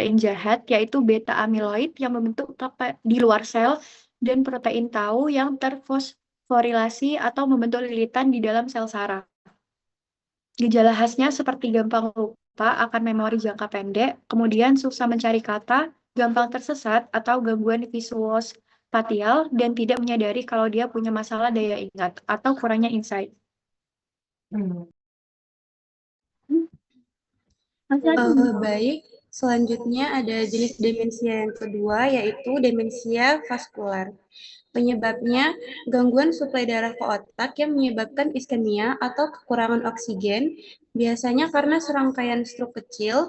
protein jahat, yaitu beta amiloid yang membentuk di luar sel, dan protein tau yang terfosforilasi atau membentuk lilitan di dalam sel saraf. Gejala khasnya seperti gampang lupa akan memori jangka pendek, kemudian susah mencari kata, gampang tersesat, atau gangguan visual spatial, dan tidak menyadari kalau dia punya masalah daya ingat atau kurangnya insight. Baik, selanjutnya ada jenis demensia yang kedua, yaitu demensia vaskular. Penyebabnya gangguan suplai darah ke otak yang menyebabkan iskemia atau kekurangan oksigen, biasanya karena serangkaian stroke kecil.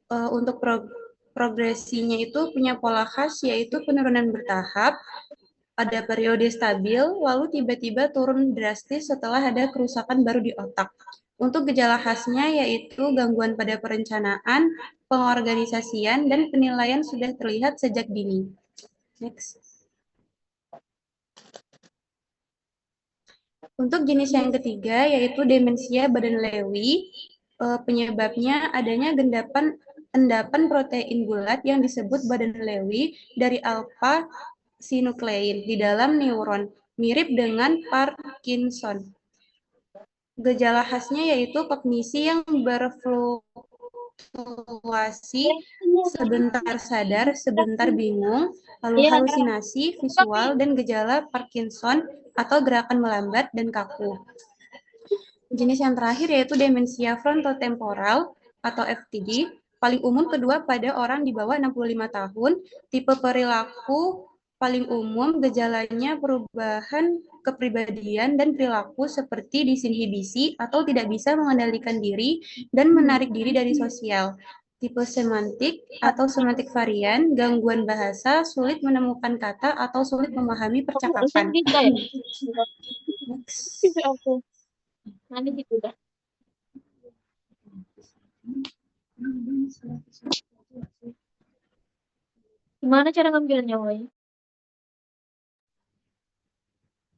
Untuk progresinya itu punya pola khas, yaitu penurunan bertahap, ada periode stabil, lalu tiba-tiba turun drastis setelah ada kerusakan baru di otak. Untuk gejala khasnya yaitu gangguan pada perencanaan, pengorganisasian, dan penilaian sudah terlihat sejak dini. Next. Untuk jenis yang ketiga yaitu demensia Baden-Lewy, penyebabnya adanya endapan protein bulat yang disebut Baden-Lewy dari alfa sinuklein di dalam neuron, mirip dengan Parkinson. Gejala khasnya yaitu kognisi yang berfluktuasi, sebentar sadar, sebentar bingung, lalu halusinasi, visual, dan gejala Parkinson atau gerakan melambat dan kaku. Jenis yang terakhir yaitu demensia frontotemporal atau FTD, paling umum kedua pada orang di bawah 65 tahun, tipe perilaku paling umum gejalanya perubahan kepribadian dan perilaku seperti disinhibisi atau tidak bisa mengendalikan diri dan menarik diri dari sosial. Tipe semantik atau semantik varian, gangguan bahasa, sulit menemukan kata atau sulit memahami percakapan. Gimana cara ngambilnya, Woy?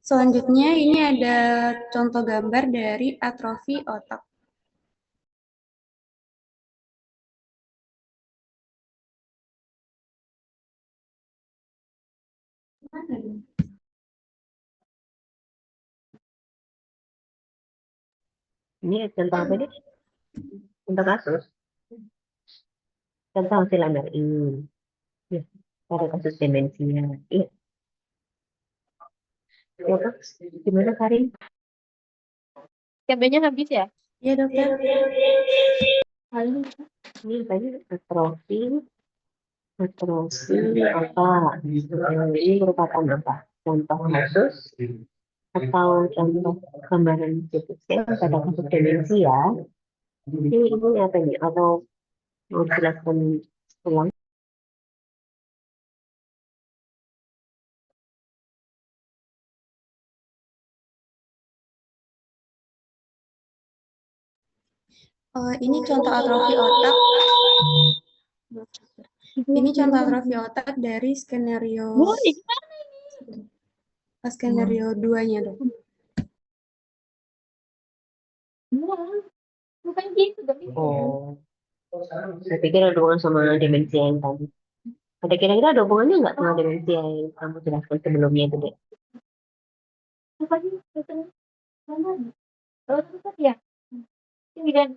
Selanjutnya ini ada contoh gambar dari atrofi otak. Ini contoh apa nih? Contoh kasus. Contoh hasil MRI. Ya, pada kasus demensia. Iya. Ya, Kak. Gimana, Karin? Cabenya habis ya? Iya, dokter. Ini tadi atrofi apa? Ini merupakan apa? Contoh kasus atau contoh gambaran detail pada kasus demensia? Ini apa ini? Atau mau dijelaskan ulang? Ini contoh atrofi otak. Ini contoh atrofi otak dari skenario 2-nya, dok. Bukan gitu, tapi Oh, saya pikir ada hubungan sama demensia yang tadi. Ada kira-kira ada hubungannya nggak sama demensia yang kamu jelaskan sebelumnya itu, Dek? bukan gitu. Mana? Oh, tetap ya. Ini dan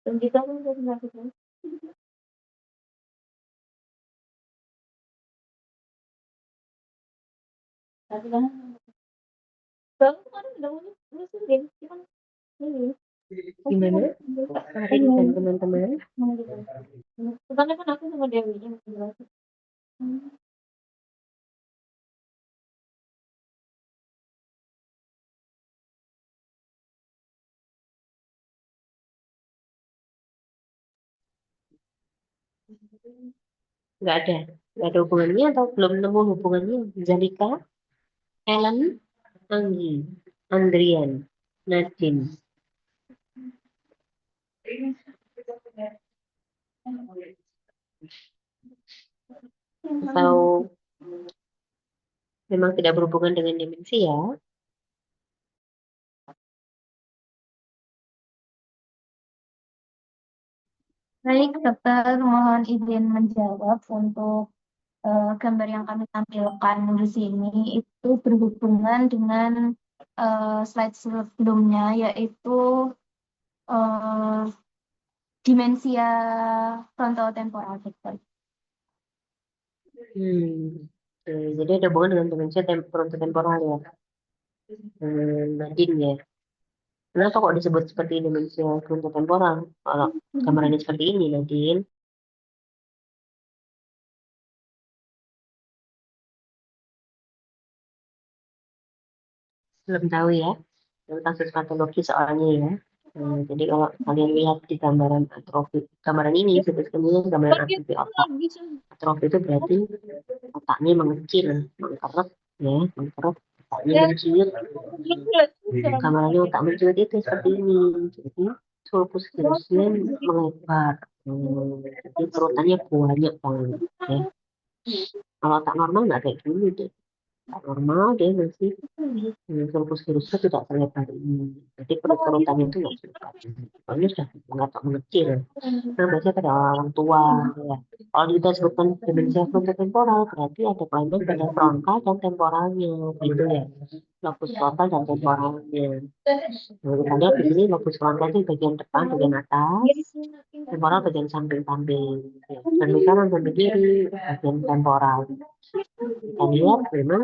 dan kita kan udah melakukan. Tapi kan kalau kan udah mulai sendiri, kita ini. Gimana, Karin dan teman-teman? Sebenarnya kan aku sama Dewi yang jelasin. Nggak ada hubungannya atau belum nemu hubungannya? Zalika, Ellen, Anggi, Andrian, Nadine. Atau memang tidak berhubungan dengan demensia? Baik, dokter, mohon izin menjawab untuk gambar yang kami tampilkan di sini itu berhubungan dengan slide sebelumnya, yaitu eh, demensia frontotemporal, dokter. Jadi ada hubungan dengan demensia frontotemporal ya, Nadine ya. Kenapa kok disebut seperti demensia frontotemporal? Kalau gambarannya seperti ini, Nadine. Belum tahu ya, yang kasus patologi soalnya ya. Jadi kalau kalian lihat di gambaran atrofi, gambaran ini sebetulnya gambaran atrofi otak. Atrofi itu berarti otaknya mengecil, mengkerut, ya, mengkerut, otaknya menciut. Gambarannya otak menciut itu seperti ini. Jadi sulcus gyrosnya melebar. Jadi kerutannya banyak banget. Ya. Kalau otak normal nggak kayak gini deh. Otak normal dia masih sulcus gyrosnya tidak selebar ini. Jadi perut-perutannya itu nggak selebar ini. Soalnya sudah nggak mengecil. Nah, biasanya pada orang tua. Ya. Kalau kita sebutkan demensia frontotemporal, berarti ada kelainan pada frontal dan temporalnya, gitu ya. Lobus frontal dan temporalnya. Nah, kita lihat di sini lobus frontal itu bagian depan, bagian atas, temporal bagian samping-samping. Ya. Dan di kanan dan di kiri bagian temporal. Kita lihat memang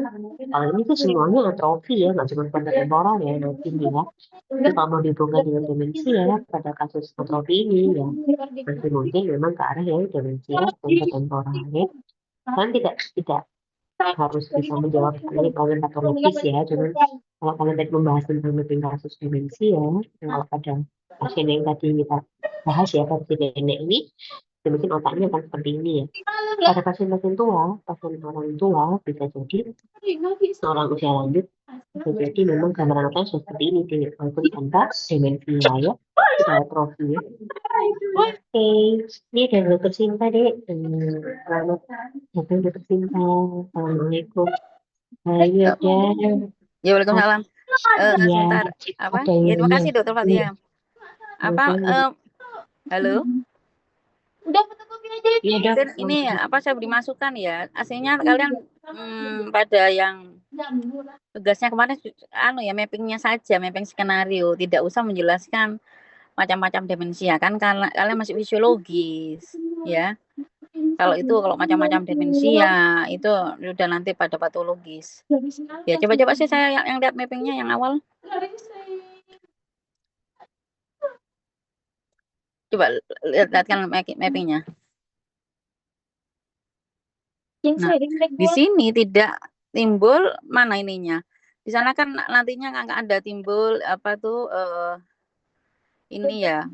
kalau ini tuh semuanya atrofi ya, nggak cuma pada temporal ya, nanti ya. Jadi kalau mau dihubungkan dengan demensia pada kasus atrofi ini ya, masih mungkin memang ke arah yang demensia frontotemporal ya. Kan tidak harus bisa menjawab kalian patologis ya, cuman kalau kalian tadi membahas tentang mapping kasus demensia, kalau pada pasien yang tadi kita bahas ya, pada nenek ini, ya mungkin otaknya akan seperti ini ya. Pada pasien-pasien tua, pasien orang tua bisa jadi orang usia lanjut, bisa jadi memang gambaran otaknya seperti ini deh, walaupun tanpa demensia ya, tidak atrofi ya. Oke, ini ada yang tercinta deh. Selamat datang di tercinta. Assalamualaikum. Ayo dan Ya, waalaikumsalam. ya Sebentar, apa? ada yang Ya, terima nanya. kasih, Dokter Iya, Fatia. Apa? Halo? Udah fotokopi aja itu. iya dok. Dan ini apa saya dimasukkan ya? Aslinya kalian pada yang tugasnya kemarin ya mappingnya saja, mapping skenario, tidak usah menjelaskan macam-macam demensia kan karena kalian masih fisiologis ya. Kalau macam-macam demensia itu udah nanti pada patologis. Ya coba-coba sih saya yang lihat mappingnya yang awal. Coba lihatkan mappingnya. Nah, di sini tidak timbul mana ininya. Di sana kan nantinya nggak ada timbul apa tuh ini ya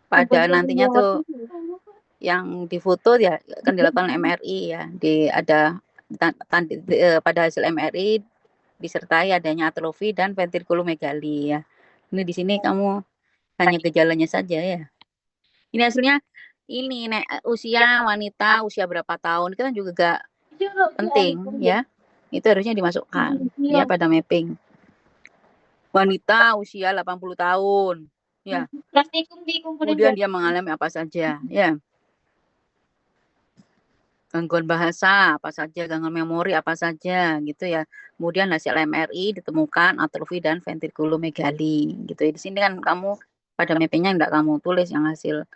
pada nantinya tuh yang difoto ya akan dilakukan MRI ya. Ada pada hasil MRI disertai adanya atrofi dan ventrikulomegali ya. Ini di sini kamu hanya gejalanya saja ya. Ini hasilnya ini usia wanita usia berapa tahun itu kan juga gak penting ya. Itu harusnya dimasukkan ya pada mapping. Wanita usia 80 tahun ya. Kemudian dia mengalami apa saja ya. Gangguan bahasa apa saja, gangguan memori apa saja gitu ya. Kemudian hasil MRI ditemukan atrofi dan ventrikulomegali gitu ya. Di sini kan kamu pada mappingnya enggak kamu tulis yang hasil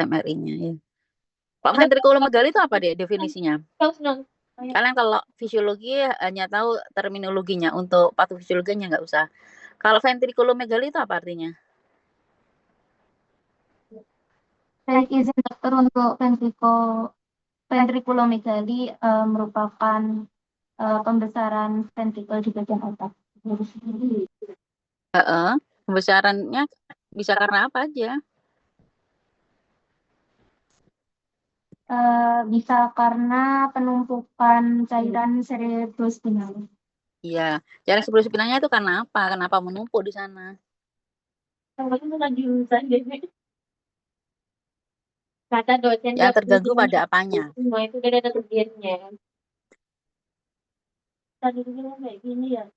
MRI-nya ya. Pak ventrikulomegali itu apa deh definisinya? Kalian kalau fisiologi hanya tahu terminologinya, untuk patofisiologinya nggak usah. Kalau ventrikulomegali itu apa artinya? Baik, izin dokter untuk ventrikulomegali merupakan pembesaran ventrikel di bagian otak. Pembesarannya bisa karena apa aja? Bisa karena penumpukan cairan cerebrospinal. Iya, cairan cerebrospinalnya itu karena apa? Kenapa menumpuk di sana? Kata dosen yang terganggu pada apanya? Semua itu udah ada targetnya. Tadi bilang kayak gini ya.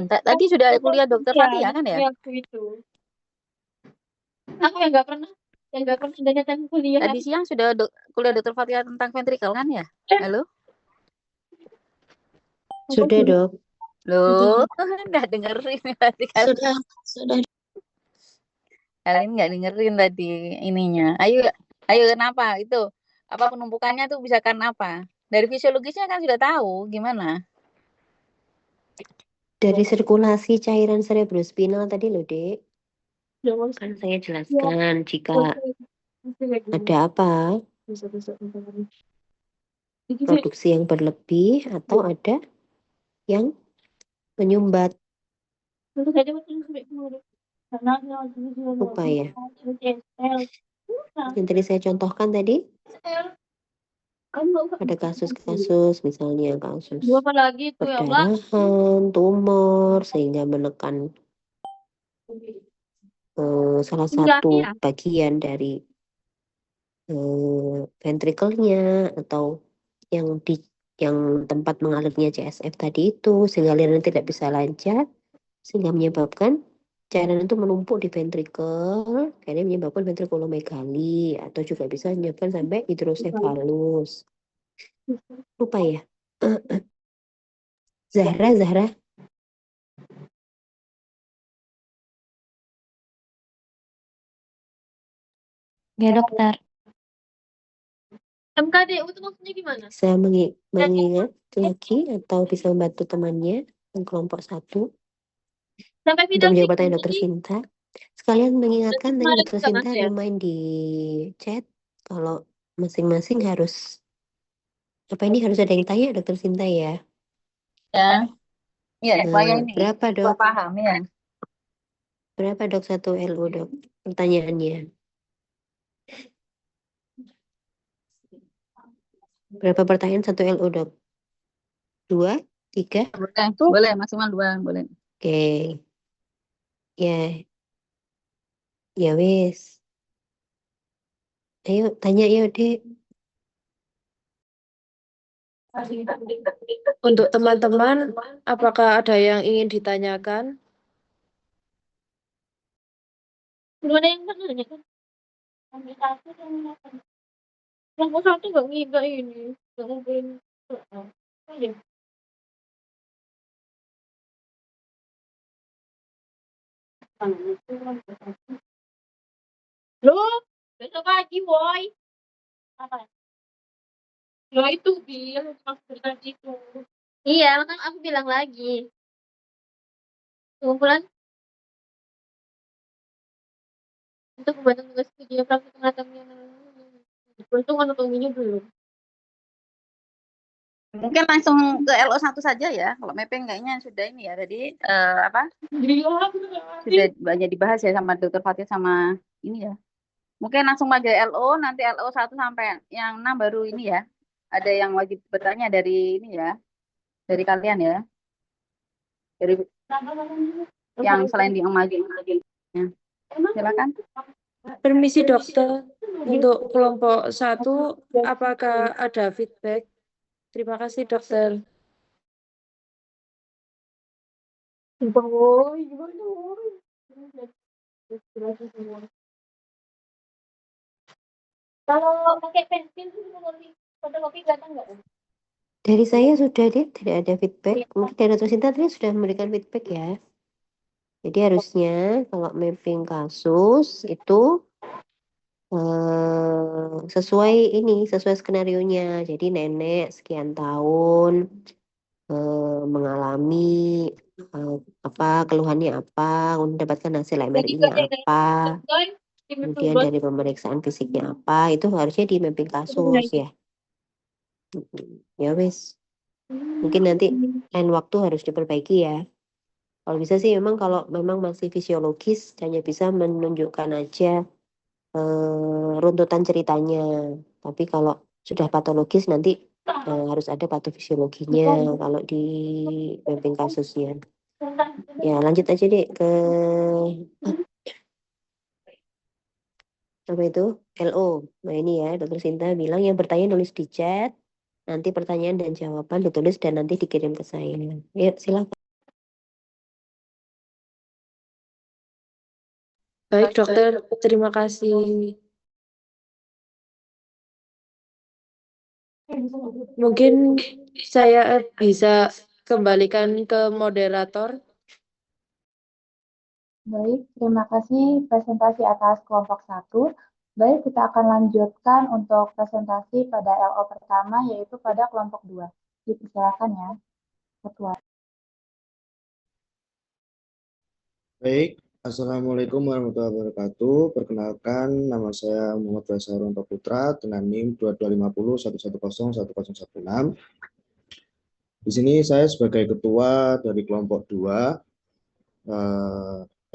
Tadi sudah kuliah dokter Fatia kan ya? Itu. Aku yang nggak pernah datang kuliah. Tadi siang sudah kuliah Dokter Fatia tentang ventrikel kan ya? Halo? Sudah, Dok. Loh, nggak dengerin berarti kan? Sudah. Kalian nggak dengerin tadi ininya. Ayo kenapa itu? Apa penumpukannya tuh bisa karena apa? Dari fisiologisnya kan sudah tahu gimana. Dari sirkulasi cairan cerebrospinal tadi loh, Dek. Jangan Kan saya jelaskan jika ada apa, produksi yang berlebih atau ada yang menyumbat. Lupa ya. Yang tadi saya contohkan tadi, ada kasus-kasus, misalnya kasus apa lagi tuh ya Allah? perdarahan, tumor, sehingga menekan salah satu bagian dari ventrikelnya atau yang tempat mengalirnya CSF tadi itu, sehingga aliran tidak bisa lancar, sehingga menyebabkan cairan itu menumpuk di ventrikel, akhirnya menyebabkan ventrikulomegali, atau juga bisa menyebabkan sampai hidrosefalus. Lupa ya. Zahra. Ya, dokter. MKDU itu maksudnya gimana? Bisa mengingat lagi atau bisa membantu temannya yang kelompok 1 Sampai untuk final menjawab sih pertanyaan Dokter Sinta. Sekalian mengingatkan tadi kemarin Dokter juga, Sinta Mas, ya? remind di chat kalau masing-masing harus harus ada yang tanya Dokter Sinta ya. Ya, ya supaya ini Berapa, Dok? paham ya. Berapa, Dok, 1 LO, Dok? Pertanyaannya. Berapa pertanyaan 1 LO, Dok? 2, 3? Boleh maksimal 2, boleh. Oke. Ya wis. Ayo tanya yuk, Dek. Untuk teman-teman, apakah ada yang ingin ditanyakan? Belum ada yang pernah nanya kan? Sampai satu yang satu nggak ini, nggak ngumpulin. Oh, iya. Loh, besok pagi, woi. Apa? Loh, itu Bil, maksud tadi itu. Iya, kan aku bilang lagi. Kumpulan untuk membantu tugas video praktik anatominya. Untung anatominya belum. Mungkin langsung ke LO1 saja ya. Kalau mapping kayaknya sudah ini ya. Jadi sudah banyak dibahas ya sama Dokter Fatih sama ini ya. Mungkin langsung aja LO, nanti LO1 sampai yang 6 baru ini ya. Ada yang wajib bertanya dari ini ya. Dari kalian ya. Dari yang selain di maju. Ya. Silakan. Permisi, dokter. Untuk kelompok 1, apakah ada feedback? Terima kasih, dokter. Kalau pakai pensil fotokopi kelihatan nggak? Dari saya sudah, Dek, tidak ada feedback. Mungkin dari Dokter Sinta tadi sudah memberikan feedback ya. Jadi harusnya kalau mapping kasus itu sesuai skenario-nya. Jadi nenek sekian tahun mengalami keluhannya apa, mendapatkan hasil MRI-nya apa, kemudian dari pemeriksaan fisiknya apa, itu harusnya di mapping kasus ya. Ya wes, mungkin nanti lain waktu harus diperbaiki ya. Kalau bisa sih memang kalau memang masih fisiologis hanya bisa menunjukkan aja runtutan ceritanya. Tapi kalau sudah patologis nanti harus ada patofisiologinya kalau di mapping kasusnya. Ya lanjut aja deh ke apa itu LO. Nah ini ya Dokter Sinta bilang yang bertanya nulis di chat. Nanti pertanyaan dan jawaban ditulis dan nanti dikirim ke saya. Ya silakan. Baik, dokter. Terima kasih. Mungkin saya bisa kembalikan ke moderator. Baik, terima kasih presentasi atas kelompok 1. Baik, kita akan lanjutkan untuk presentasi pada LO pertama, yaitu pada kelompok 2. Dipersilakan ya, Ketua. Baik, Assalamualaikum warahmatullahi wabarakatuh. Perkenalkan, nama saya Muhammad Basarun Putra dengan NIM 225011010116. Di sini saya sebagai ketua dari kelompok 2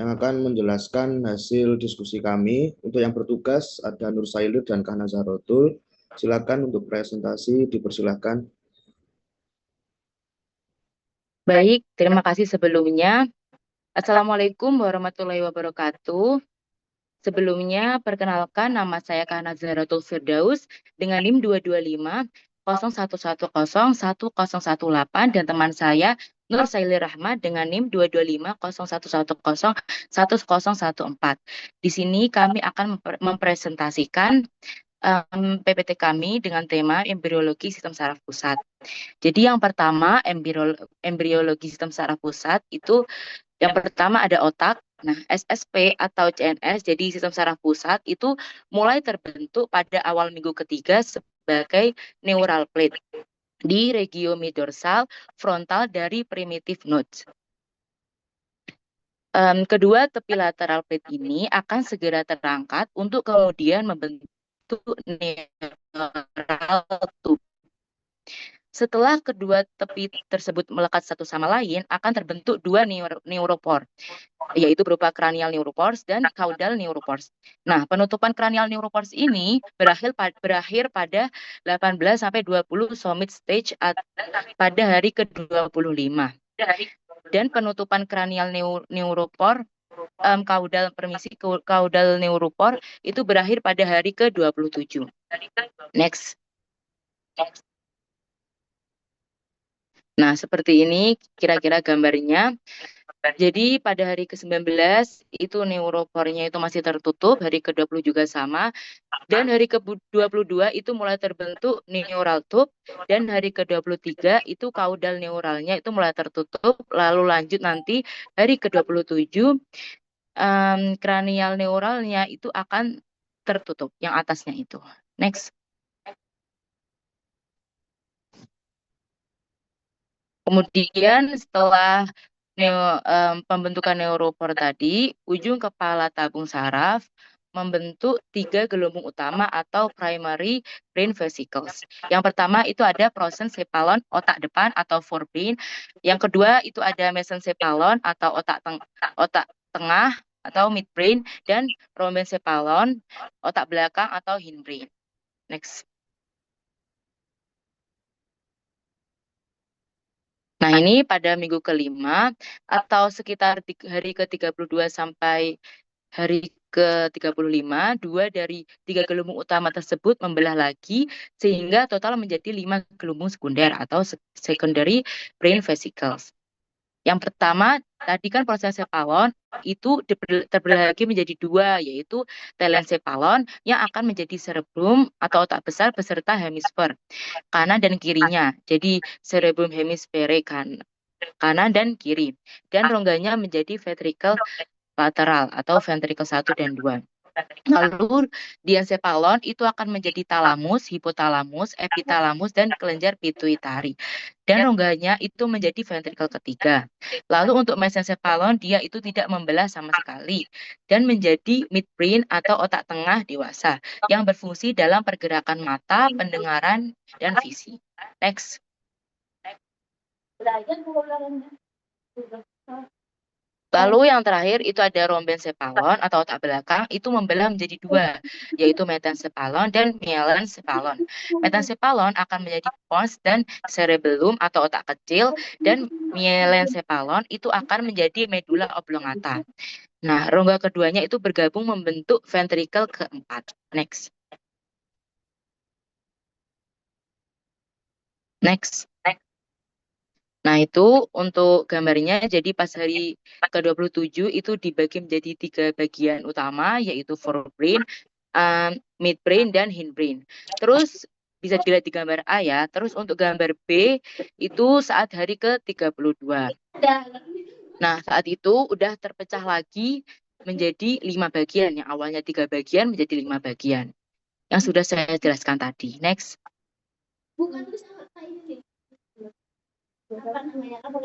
yang akan menjelaskan hasil diskusi kami. Untuk yang bertugas ada Nur Sailir dan Kahna Zarotul. Silakan untuk presentasi, dipersilakan. Baik, terima kasih sebelumnya. Assalamualaikum warahmatullahi wabarakatuh. Sebelumnya, perkenalkan nama saya Kahna Zahratul Firdaus dengan NIM 2250110101018 dan teman saya Nur Sailir Rahmat dengan NIM 2250110101014. Di sini kami akan mempresentasikan PPT kami dengan tema embriologi sistem saraf pusat. Jadi yang pertama, embriologi sistem saraf pusat itu yang pertama ada otak. Nah, SSP atau CNS, jadi sistem saraf pusat itu mulai terbentuk pada awal minggu ketiga sebagai neural plate di regiomidorsal frontal dari primitive nodes. Kedua tepi lateral plate ini akan segera terangkat untuk kemudian membentuk neural tube. Setelah kedua tepi tersebut melekat satu sama lain, akan terbentuk dua neuropor, yaitu berupa cranial neuropores dan caudal neuropores. Nah, penutupan cranial neuropores ini berakhir pada 18-20 summit stage pada hari ke-25. Dan penutupan cranial neuropor caudal neuropor itu berakhir pada hari ke-27. Next. Nah, seperti ini kira-kira gambarnya. Jadi pada hari ke-19 itu neuropornya itu masih tertutup, hari ke-20 juga sama, dan hari ke-22 itu mulai terbentuk neural tube, dan hari ke-23 itu caudal neuralnya itu mulai tertutup, lalu lanjut nanti hari ke-27 cranial neuralnya itu akan tertutup, yang atasnya itu. Next. Kemudian setelah pembentukan neuropor tadi, ujung kepala tabung saraf membentuk 3 gelembung utama atau primary brain vesicles. Yang pertama itu ada prosencephalon, otak depan atau forebrain. Yang kedua itu ada mesencephalon atau otak tengah atau midbrain, dan rhombencephalon, otak belakang atau hindbrain. Next. Nah, ini pada minggu kelima atau sekitar hari ke-32 sampai hari ke-35, 2 dari 3 gelembung utama tersebut membelah lagi sehingga total menjadi 5 gelembung sekunder atau secondary brain vesicles. Yang pertama, tadi kan prosencephalon itu terbelah lagi menjadi 2, yaitu telencephalon yang akan menjadi cerebrum atau otak besar beserta hemisfer kanan dan kirinya. Jadi cerebrum hemisfere kanan dan kiri. Dan rongganya menjadi ventricle lateral atau ventricle 1 dan 2. Lalu diencephalon itu akan menjadi talamus, hipotalamus, epitalamus, dan kelenjar pituitari. Dan rongganya itu menjadi ventricle ketiga. Lalu untuk mesencephalon dia itu tidak membelah sama sekali dan menjadi midbrain atau otak tengah dewasa yang berfungsi dalam pergerakan mata, pendengaran, dan visi. Next. Lalu yang terakhir itu ada rhombencephalon atau otak belakang, itu membelah menjadi 2, yaitu metencephalon dan mielencephalon. Metencephalon akan menjadi pons dan cerebellum atau otak kecil, dan mielencephalon itu akan menjadi medulla oblongata. Nah, rongga keduanya itu bergabung membentuk ventricle keempat. Next. Next. Nah, itu untuk gambarnya, jadi pas hari ke-27 itu dibagi menjadi 3 bagian utama, yaitu forebrain, midbrain, dan hindbrain. Terus bisa dilihat di gambar A ya. Terus untuk gambar B itu saat hari ke-32. Nah, saat itu udah terpecah lagi menjadi 5 bagian. Yang awalnya 3 bagian menjadi 5 bagian. Yang sudah saya jelaskan tadi. Next.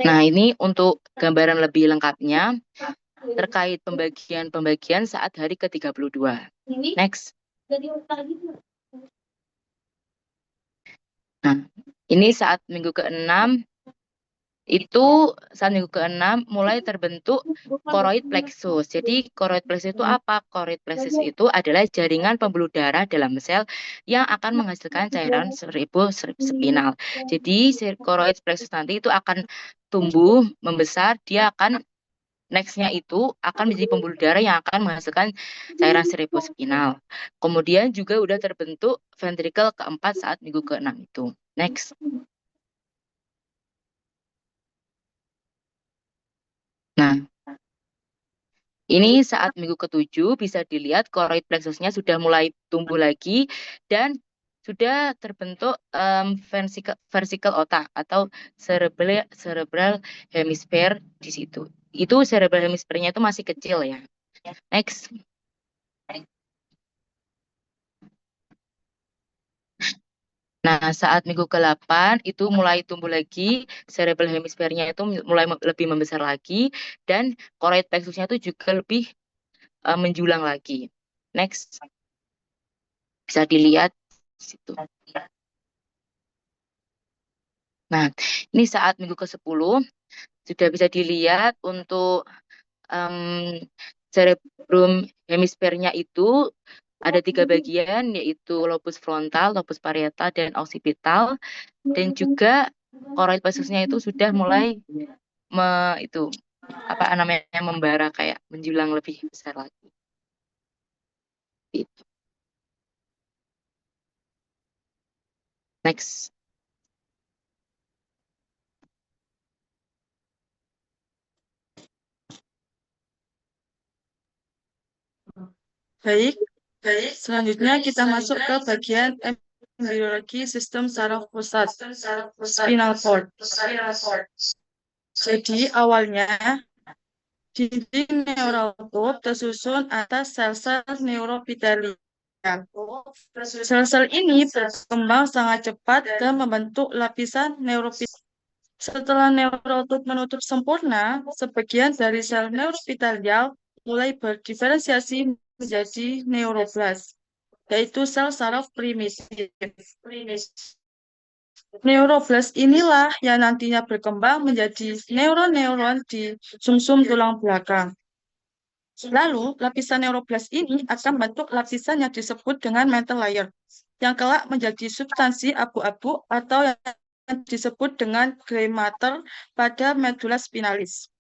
Nah, ini untuk gambaran lebih lengkapnya terkait pembagian-pembagian saat hari ke-32. Next. Nah, ini saat minggu ke-6 itu mulai terbentuk choroid plexus. Jadi choroid plexus itu apa? Choroid plexus itu adalah jaringan pembuluh darah dalam sel yang akan menghasilkan cairan cerebrospinal. Jadi choroid plexus nanti itu akan tumbuh, membesar, dia akan next-nya itu akan menjadi pembuluh darah yang akan menghasilkan cairan cerebrospinal. Kemudian juga udah terbentuk ventricle keempat saat minggu ke-6 itu. Next. Nah, ini saat minggu ke-7 bisa dilihat choroid plexusnya sudah mulai tumbuh lagi dan sudah terbentuk versicle otak atau cerebral hemisphere di situ. Itu cerebral hemisphere-nya itu masih kecil ya. Next. Nah, saat minggu ke-8 itu mulai tumbuh lagi, cerebral hemisphere-nya itu mulai lebih membesar lagi, dan choroid plexusnya itu juga lebih menjulang lagi. Next. Bisa dilihat di situ. Nah, ini saat minggu ke-10 sudah bisa dilihat untuk cerebrum hemisfernya itu ada 3 bagian, yaitu lobus frontal, lobus parietal, dan occipital. Dan juga choroid plexusnya itu sudah mulai membara, kayak menjulang lebih besar lagi. Gitu. Next. Baik, selanjutnya kita masuk ke bagian embryologi sistem saraf pusat, spinal cord. Jadi awalnya dinding neural tube tersusun atas sel-sel neuropitelial. Sel-sel ini berkembang sangat cepat dan membentuk lapisan neuropitelial. Setelah neural tube menutup sempurna, sebagian dari sel neuropitelial mulai berdiferensiasi menjadi neuroblast, yaitu sel saraf primitif. Neuroblast inilah yang nantinya berkembang menjadi neuron-neuron di sumsum tulang belakang. Lalu, lapisan neuroblast ini akan membentuk lapisan yang disebut dengan mantle layer, yang kelak menjadi substansi abu-abu atau yang disebut dengan gray matter pada medulla spinalis.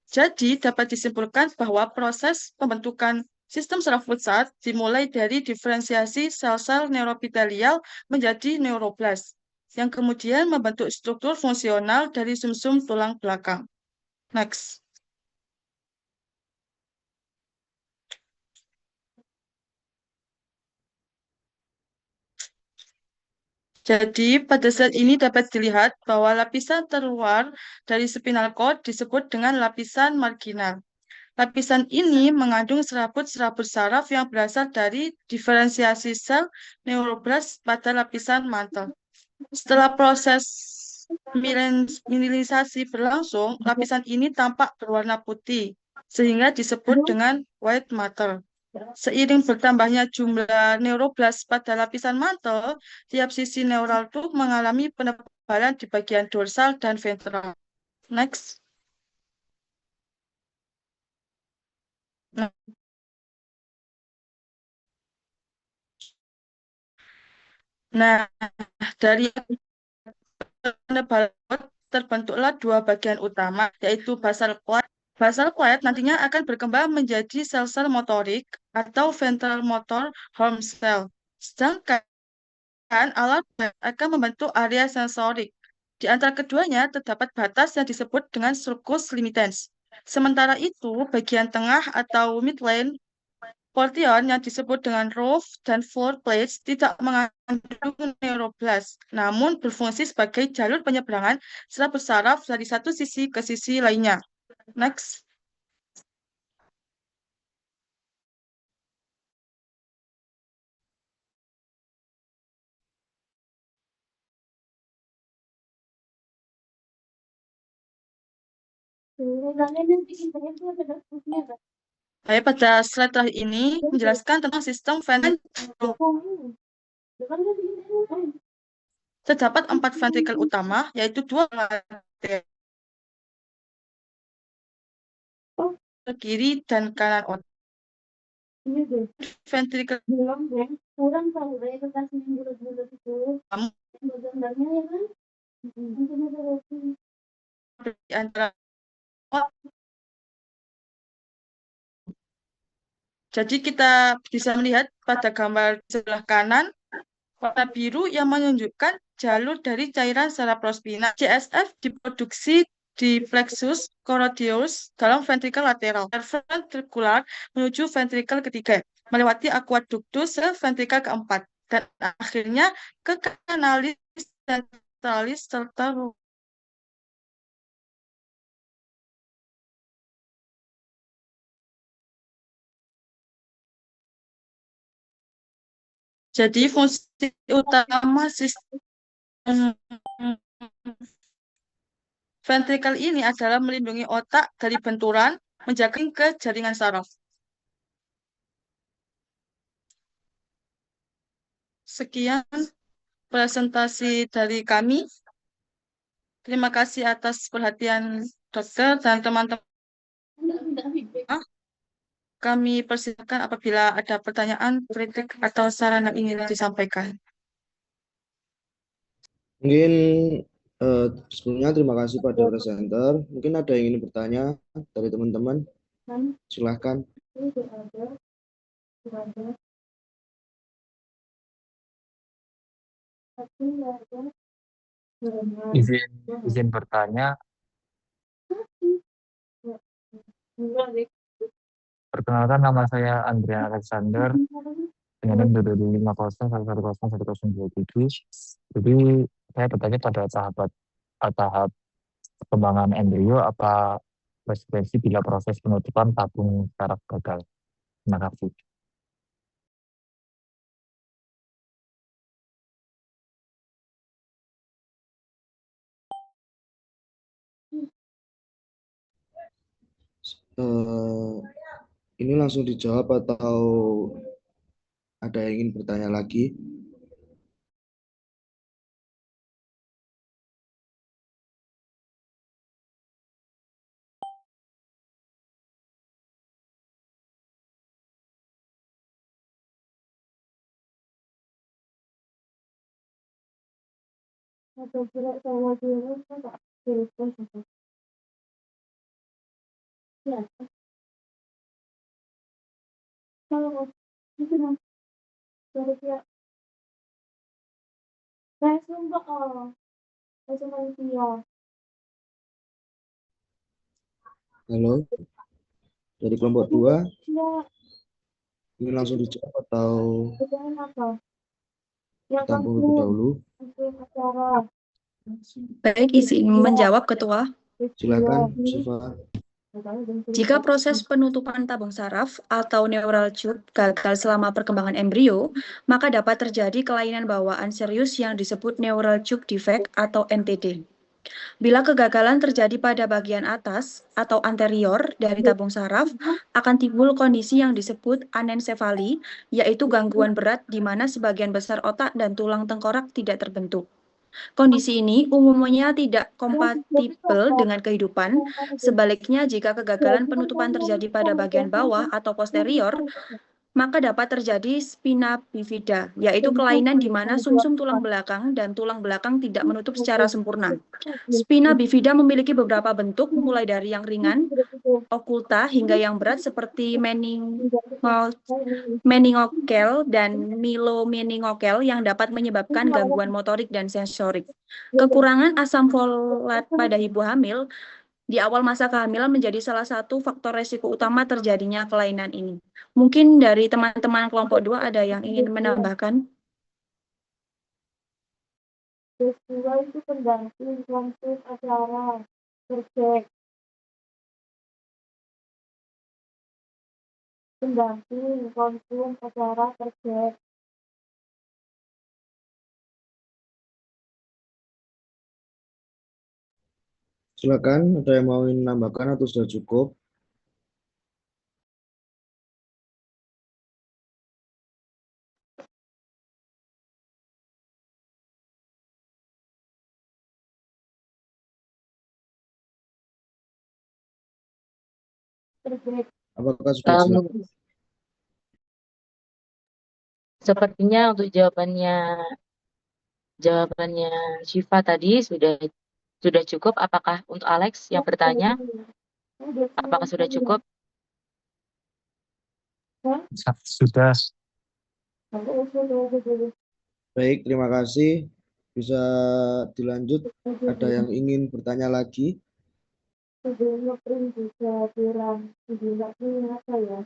Jadi, dapat disimpulkan bahwa proses pembentukan sistem saraf pusat dimulai dari diferensiasi sel-sel neuropitelial menjadi neuroblast, yang kemudian membentuk struktur fungsional dari sumsum tulang belakang. Next. Jadi, pada saat ini dapat dilihat bahwa lapisan terluar dari spinal cord disebut dengan lapisan marginal. Lapisan ini mengandung serabut-serabut saraf yang berasal dari diferensiasi sel neuroblast pada lapisan mantel. Setelah proses mielinisasi berlangsung, lapisan ini tampak berwarna putih, sehingga disebut dengan white matter. Seiring bertambahnya jumlah neuroblast pada lapisan mantel, tiap sisi neural tube mengalami penebalan di bagian dorsal dan ventral. Next. Nah, dari penebalan terbentuklah 2 bagian utama, yaitu basal quiet. Basal quiet nantinya akan berkembang menjadi sel-sel motorik atau ventral motor horn cell. Sedangkan alat akan membentuk area sensorik. Di antara keduanya terdapat batas yang disebut dengan sulcus limitans. Sementara itu, bagian tengah atau midline portion yang disebut dengan roof dan floor plates tidak mengandung neuroblast, namun berfungsi sebagai jalur penyeberangan setelah bersaraf dari satu sisi ke sisi lainnya. Next. Baik, pada slide terakhir ini menjelaskan tentang sistem ventricle. Terdapat 4 ventrikel utama, yaitu 2 kiri dan kanan otak. Ventrikel Kurang tahu dari kertas yang bulat-bulat itu. Gambarnya ya kan? di antara Jadi kita bisa melihat pada gambar sebelah kanan warna biru yang menunjukkan jalur dari cairan cerebrospinal. CSF diproduksi di plexus coroideus dalam ventrikel lateral. Ventrikular menuju ventrikel ketiga, melewati aqueductus ventrikel keempat, dan akhirnya ke kanalis centralis serta jadi fungsi utama sistem ventrikel ini adalah melindungi otak dari benturan, menjaga ke jaringan saraf. Sekian presentasi dari kami. Terima kasih atas perhatian dokter dan teman-teman. Kami persilakan apabila ada pertanyaan, kritik, atau saran yang ingin disampaikan. Mungkin sebelumnya terima kasih pada presenter. Mungkin ada yang ingin bertanya dari teman-teman. Silahkan. Izin bertanya. Perkenalkan, nama saya Andrian Alexander, penyandang DDD 5011011027. Jadi saya bertanya pada tahap perkembangan embrio, apa konsekuensi bila proses penutupan tabung saraf gagal? Terima kasih. Ini langsung dijawab atau ada yang ingin bertanya lagi? Halo, dari kelompok 2, ini langsung dijawab atau tampung lebih dahulu? Baik, izin menjawab, Ketua. Silakan, Siva. Jika proses penutupan tabung saraf atau neural tube gagal selama perkembangan embrio, maka dapat terjadi kelainan bawaan serius yang disebut neural tube defect atau NTD. Bila kegagalan terjadi pada bagian atas atau anterior dari tabung saraf, akan timbul kondisi yang disebut anencefali, yaitu gangguan berat di mana sebagian besar otak dan tulang tengkorak tidak terbentuk. Kondisi ini umumnya tidak kompatibel dengan kehidupan. Sebaliknya, jika kegagalan penutupan terjadi pada bagian bawah atau posterior, maka dapat terjadi spina bifida, yaitu kelainan di mana sumsum tulang belakang dan tulang belakang tidak menutup secara sempurna. Spina bifida memiliki beberapa bentuk, mulai dari yang ringan, okulta, hingga yang berat seperti meningokel dan milomeningokel yang dapat menyebabkan gangguan motorik dan sensorik. Kekurangan asam folat pada ibu hamil di awal masa kehamilan menjadi salah satu faktor resiko utama terjadinya kelainan ini. Mungkin dari teman-teman kelompok 2 ada yang ingin menambahkan? Peristiwa itu pendamping konflik acara tercek. Pendamping konsum acara tercek. Silakan, ada yang mau menambahkan atau sudah cukup? Tercek. Apakah sudah jelas? Sepertinya untuk jawabannya Syifa tadi sudah cukup. Apakah untuk Alex yang bertanya, apakah sudah cukup? Sudah. Baik, terima kasih. Bisa dilanjut. Ada yang ingin bertanya lagi? Sebelumnya print juga kurang, tidak punya apa ya?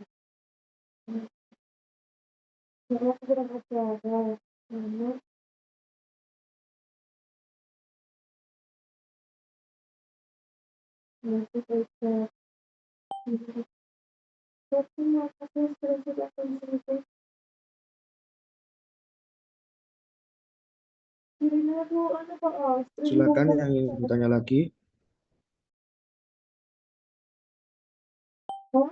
Karena kurang acara, karena nanti saja. Tapi apa sih prinsip akan prinsip? Kira-kira tuh apa Pak? Silakan yang ingin bertanya lagi. Hah?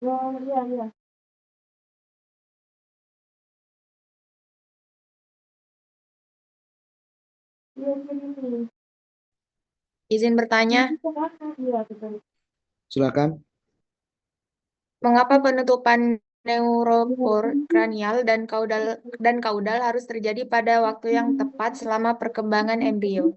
Oh, iya. Iya, ini. Izin bertanya, Iya, betul. Silakan. mengapa penutupan neuropor kranial dan kaudal harus terjadi pada waktu yang tepat selama perkembangan embrio?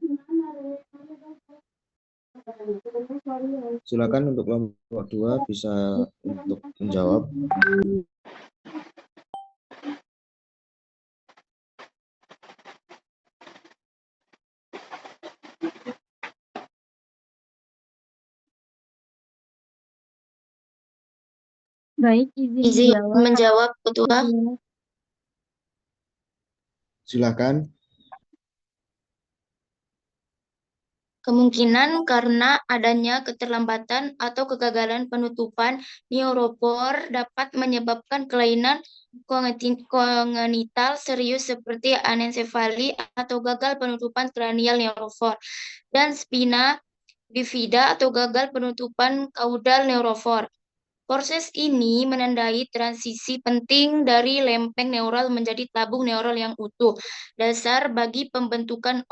Silakan untuk kelompok 2 bisa untuk menjawab. Baik, izin menjawab, Ketua. Silakan. Kemungkinan karena adanya keterlambatan atau kegagalan penutupan neuropor dapat menyebabkan kelainan kongenital serius seperti anencefali atau gagal penutupan kranial neurofor dan spina bifida atau gagal penutupan kaudal neurofor. Proses ini menandai transisi penting dari lempeng neural menjadi tabung neural yang utuh, dasar bagi pembentukan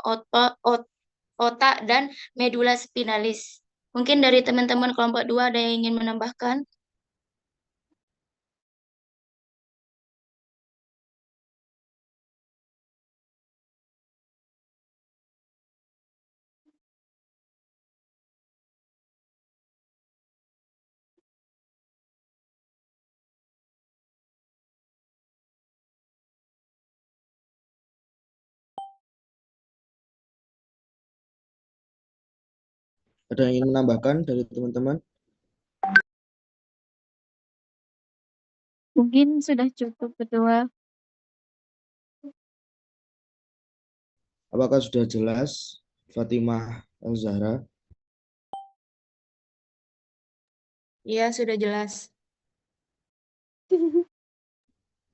otak dan medula spinalis. Mungkin dari teman-teman kelompok 2 ada yang ingin menambahkan? Ada yang ingin menambahkan dari teman-teman? Mungkin sudah cukup, Ketua. Apakah sudah jelas, Fatimah Al-Zahra? Iya, sudah jelas.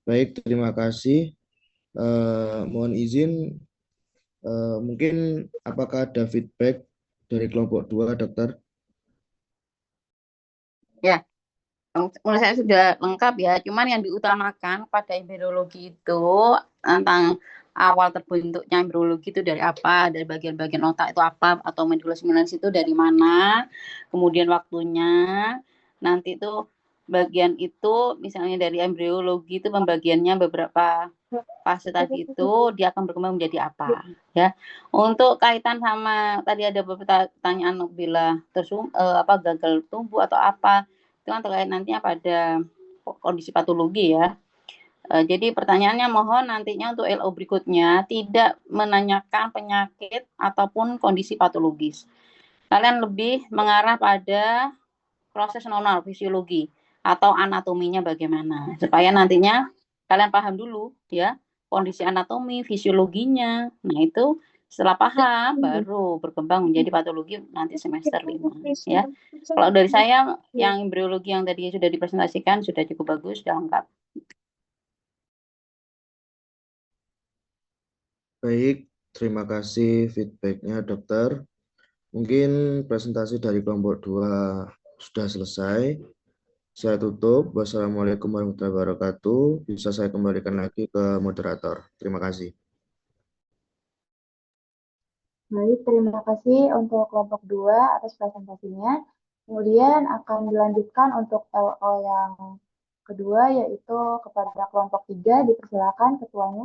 Baik, terima kasih. Mohon izin, mungkin apakah ada feedback dari kelompok 2, Dokter? Ya, menurut saya sudah lengkap ya. Cuman yang diutamakan pada embryologi itu tentang awal terbentuknya embriologi itu dari apa, dari bagian-bagian otak itu apa, atau medullus spinalis itu dari mana, kemudian waktunya, nanti itu bagian itu misalnya dari embriologi itu pembagiannya beberapa fase tadi itu dia akan berkembang menjadi apa ya. Untuk kaitan sama tadi ada beberapa pertanyaan bila gagal tumbuh atau apa itu kan terkait nantinya pada kondisi patologi ya. Jadi pertanyaannya mohon nantinya untuk LO berikutnya tidak menanyakan penyakit ataupun kondisi patologis. Kalian lebih mengarah pada proses normal fisiologi atau anatominya bagaimana supaya nantinya kalian paham dulu ya kondisi anatomi fisiologinya. Nah itu setelah paham baru berkembang menjadi patologi nanti semester 5 ya. Kalau dari saya yang embriologi yang tadi sudah dipresentasikan sudah cukup bagus, sudah lengkap. Baik, terima kasih feedbacknya dokter. Mungkin presentasi dari kelompok 2 sudah selesai. Saya tutup. Wassalamualaikum warahmatullahi wabarakatuh. Bisa saya kembalikan lagi ke moderator. Terima kasih. Baik, terima kasih untuk kelompok 2 atas presentasinya. Kemudian akan dilanjutkan untuk LO yang kedua, yaitu kepada kelompok 3, dipersilakan ketuanya.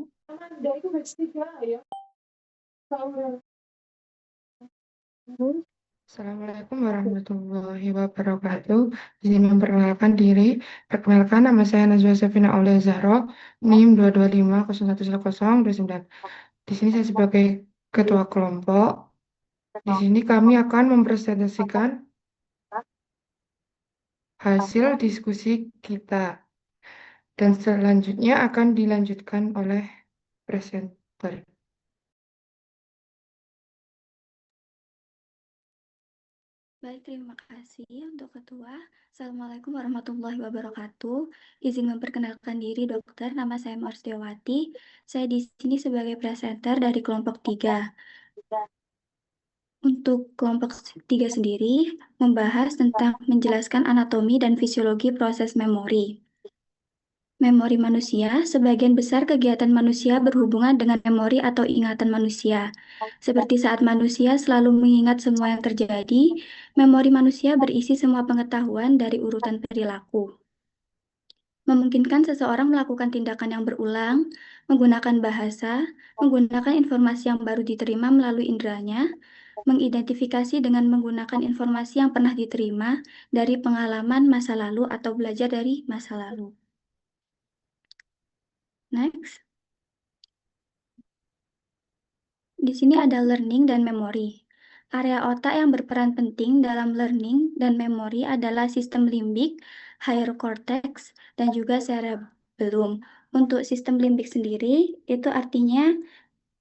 Assalamualaikum warahmatullahi wabarakatuh. Izin memperkenalkan diri. Perkenalkan, nama saya Najwa Safina Aulia Zahro, NIM 225011029. Di sini saya sebagai ketua kelompok. Di sini kami akan mempresentasikan hasil diskusi kita. Dan selanjutnya akan dilanjutkan oleh presenter. Baik, terima kasih untuk Ketua. Assalamualaikum warahmatullahi wabarakatuh. Izin memperkenalkan diri dokter, nama saya Marstiawati. Saya di sini sebagai presenter dari kelompok 3. Untuk kelompok 3 sendiri, membahas tentang menjelaskan anatomi dan fisiologi proses memori. Memori manusia, sebagian besar kegiatan manusia berhubungan dengan memori atau ingatan manusia. Seperti saat manusia selalu mengingat semua yang terjadi, memori manusia berisi semua pengetahuan dari urutan perilaku. Memungkinkan seseorang melakukan tindakan yang berulang, menggunakan bahasa, menggunakan informasi yang baru diterima melalui inderanya, mengidentifikasi dengan menggunakan informasi yang pernah diterima dari pengalaman masa lalu atau belajar dari masa lalu. Next. Di sini ada learning dan memory. Area otak yang berperan penting dalam learning dan memory adalah sistem limbik, higher cortex, dan juga cerebellum. Untuk sistem limbik sendiri, itu artinya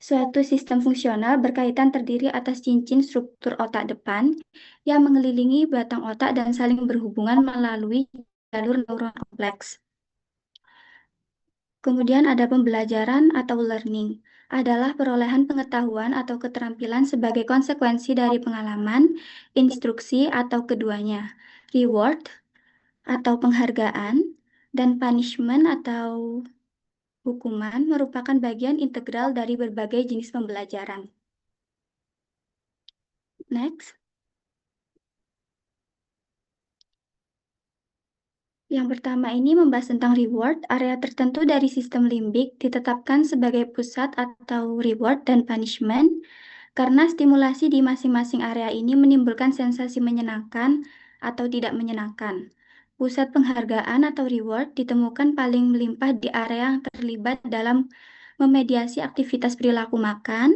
suatu sistem fungsional berkaitan terdiri atas cincin struktur otak depan yang mengelilingi batang otak dan saling berhubungan melalui jalur neuron kompleks. Kemudian ada pembelajaran atau learning, adalah perolehan pengetahuan atau keterampilan sebagai konsekuensi dari pengalaman, instruksi atau keduanya, reward atau penghargaan, dan punishment atau hukuman merupakan bagian integral dari berbagai jenis pembelajaran. Next. Yang pertama ini membahas tentang reward. Area tertentu dari sistem limbik ditetapkan sebagai pusat atau reward dan punishment karena stimulasi di masing-masing area ini menimbulkan sensasi menyenangkan atau tidak menyenangkan. Pusat penghargaan atau reward ditemukan paling melimpah di area yang terlibat dalam memediasi aktivitas perilaku makan,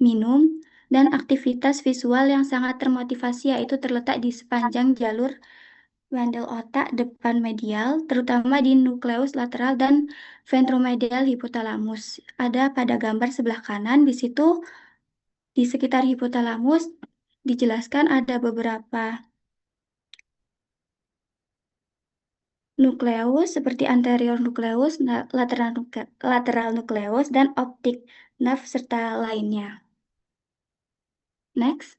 minum, dan aktivitas visual yang sangat termotivasi, yaitu terletak di sepanjang jalur bandel otak depan medial, terutama di nukleus lateral dan ventromedial hipotalamus. Ada pada gambar sebelah kanan, di situ di sekitar hipotalamus dijelaskan ada beberapa nukleus seperti anterior nukleus, lateral nukleus, dan optic nerve serta lainnya. Next.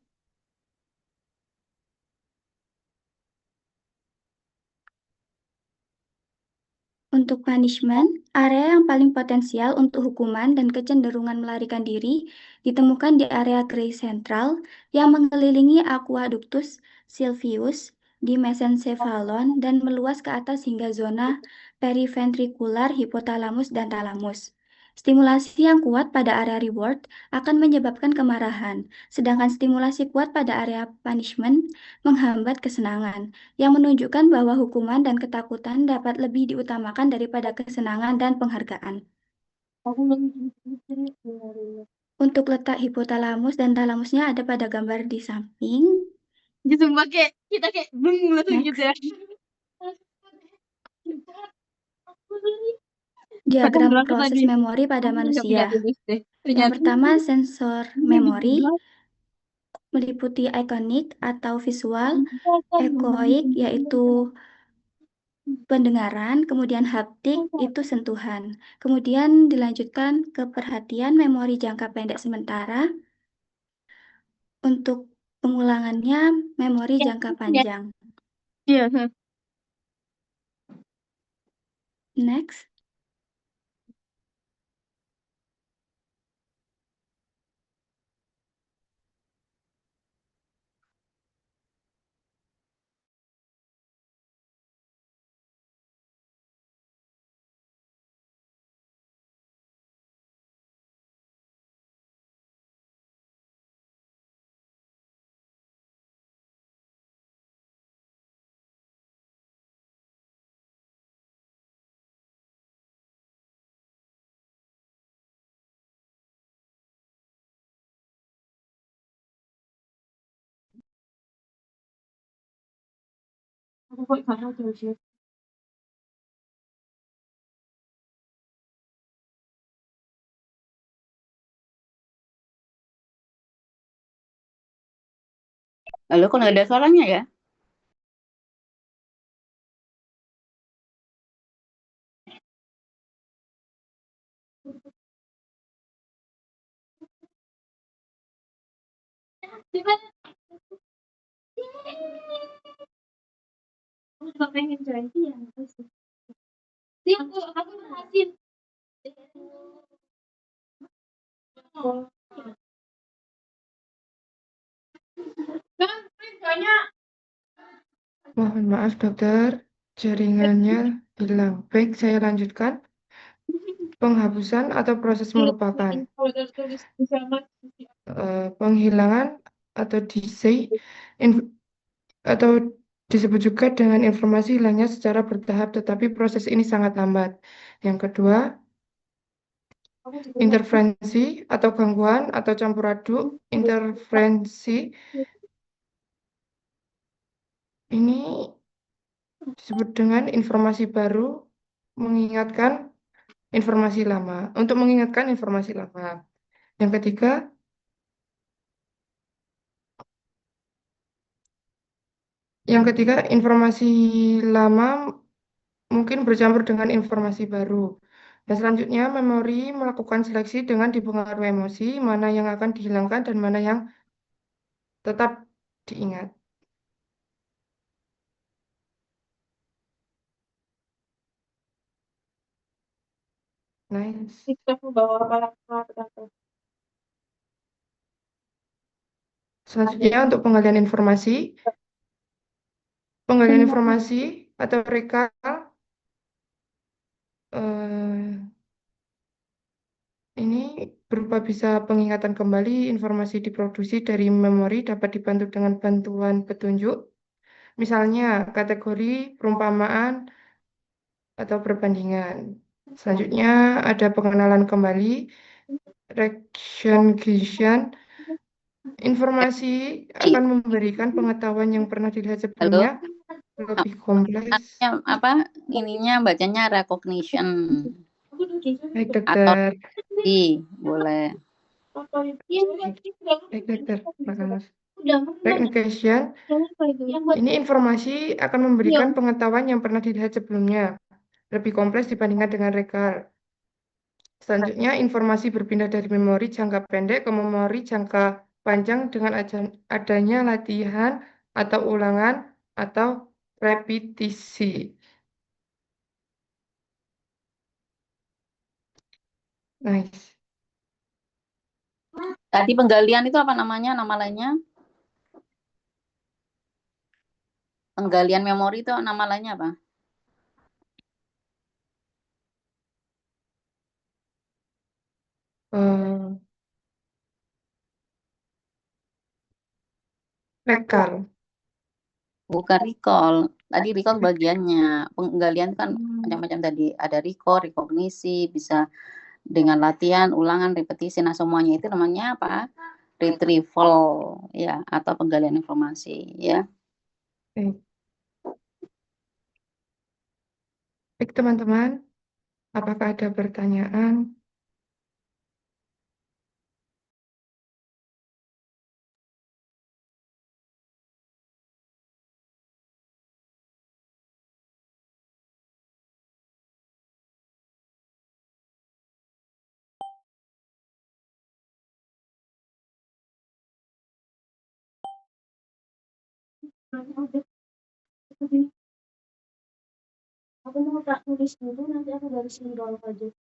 Untuk punishment, area yang paling potensial untuk hukuman dan kecenderungan melarikan diri ditemukan di area gray sentral yang mengelilingi aqueductus sylvius di mesencephalon dan meluas ke atas hingga zona periventricular hipotalamus dan talamus. Stimulasi yang kuat pada area reward akan menyebabkan kemarahan, sedangkan stimulasi kuat pada area punishment menghambat kesenangan, yang menunjukkan bahwa hukuman dan ketakutan dapat lebih diutamakan daripada kesenangan dan penghargaan. Untuk letak hipotalamus dan talamusnya ada pada gambar di samping. Gitu mbak, kayak kita kayak beng langsung gitu ya. Diagram berapa proses tadi? memori pada Aku nggak manusia. tulis deh. Yang Ternyata pertama, sensor ini memori gitu. meliputi ikonik atau visual, ekoik yaitu pendengaran, kemudian haptik itu sentuhan. Kemudian dilanjutkan ke perhatian memori jangka pendek sementara. Untuk pengulangannya memori jangka panjang. Iya. Next. Aku kok salah terus ya. Lalu kalau nggak ada suaranya ya? Aku juga pengen janji ya. Sih, aku berhasil. Mohon maaf dokter, jaringannya hilang. Baik, saya lanjutkan. Penghapusan atau proses melupakan. Penghilangan atau delay atau disebut juga dengan informasi hilangnya secara bertahap, tetapi proses ini sangat lambat. Yang kedua, interferensi atau gangguan atau campur aduk. Interferensi ini disebut dengan informasi baru mengingatkan informasi lama. Untuk mengingatkan informasi lama. Yang ketiga, informasi lama mungkin bercampur dengan informasi baru. Dan selanjutnya, memori melakukan seleksi dengan dipengaruhi emosi, mana yang akan dihilangkan dan mana yang tetap diingat. Nice. Selanjutnya, untuk penggalian informasi atau rekal ini berupa bisa pengingatan kembali informasi diproduksi dari memori dapat dibantu dengan bantuan petunjuk, misalnya kategori, perumpamaan, atau perbandingan. Selanjutnya ada pengenalan kembali, recognition. Informasi akan memberikan pengetahuan yang pernah dilihat sebelumnya lebih kompleks. Apa ininya bacanya recognition Baik atau dokter. boleh. Baik dokter, makasih. Recognition ini informasi akan memberikan pengetahuan yang pernah dilihat sebelumnya lebih kompleks dibandingkan dengan rekal. Selanjutnya, informasi berpindah dari memori jangka pendek ke memori jangka panjang dengan adanya latihan atau ulangan atau repetisi. Nice. Tadi penggalian itu apa namanya? Nama lainnya? Penggalian memori itu nama lainnya apa? Eh, Rekal. Bukan recall. Tadi recall bagiannya. Penggalian kan macam-macam tadi. Ada recall, rekognisi, bisa dengan latihan, ulangan, repetisi. Nah, semuanya itu namanya apa? Retrieval, ya, atau penggalian informasi, ya. Baik. Baik, teman-teman. Apakah ada pertanyaan? Aku mau tak tulis dulu, nanti aku dari sini doang aja.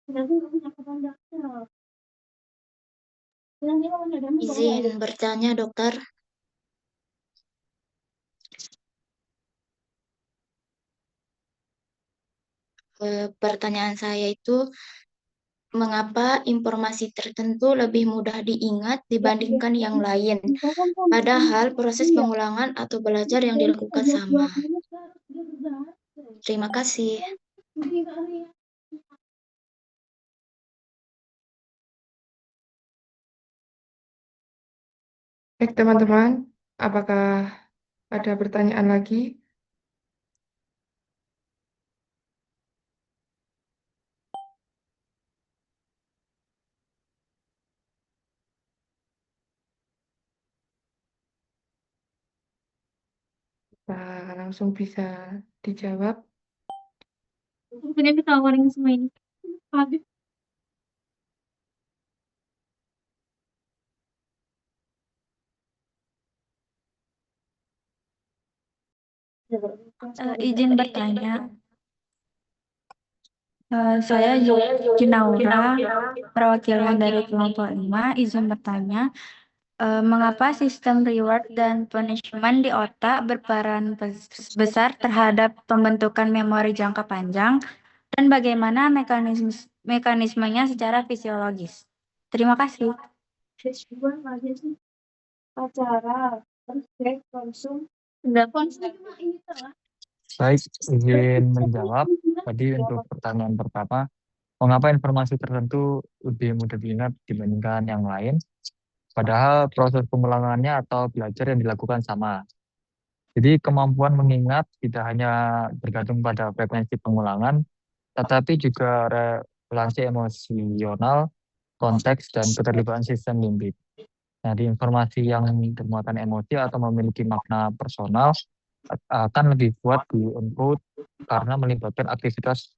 Nanti aku punya kapan daftar. Nanti aku punya dana bawa aja. Izin bertanya, dokter. Pertanyaan saya itu, mengapa informasi tertentu lebih mudah diingat dibandingkan yang lain? Padahal proses pengulangan atau belajar yang dilakukan sama. Terima kasih. Baik, teman-teman. Apakah ada pertanyaan lagi? Nah, langsung bisa dijawab. Punya ditawarin semua ini. Habis. Izin bertanya. Saya Jinaura, perwakilan dari kelompok 5, izin bertanya, mengapa sistem reward dan punishment di otak berperan besar terhadap pembentukan memori jangka panjang dan bagaimana mekanismenya secara fisiologis? Terima kasih. Festival aja sih. Acara. Terus konsum. Enggak konsum cuma ini lah. Baik, izin menjawab. Tadi untuk pertanyaan pertama, mengapa informasi tertentu lebih mudah diingat dibandingkan yang lain? Padahal proses pengulangannya atau belajar yang dilakukan sama. Jadi kemampuan mengingat tidak hanya bergantung pada frekuensi pengulangan, tetapi juga relasi emosional, konteks, dan keterlibatan sistem limbik. Nah, di informasi yang bermuatan emosi atau memiliki makna personal akan lebih kuat di-encode karena melibatkan aktivitas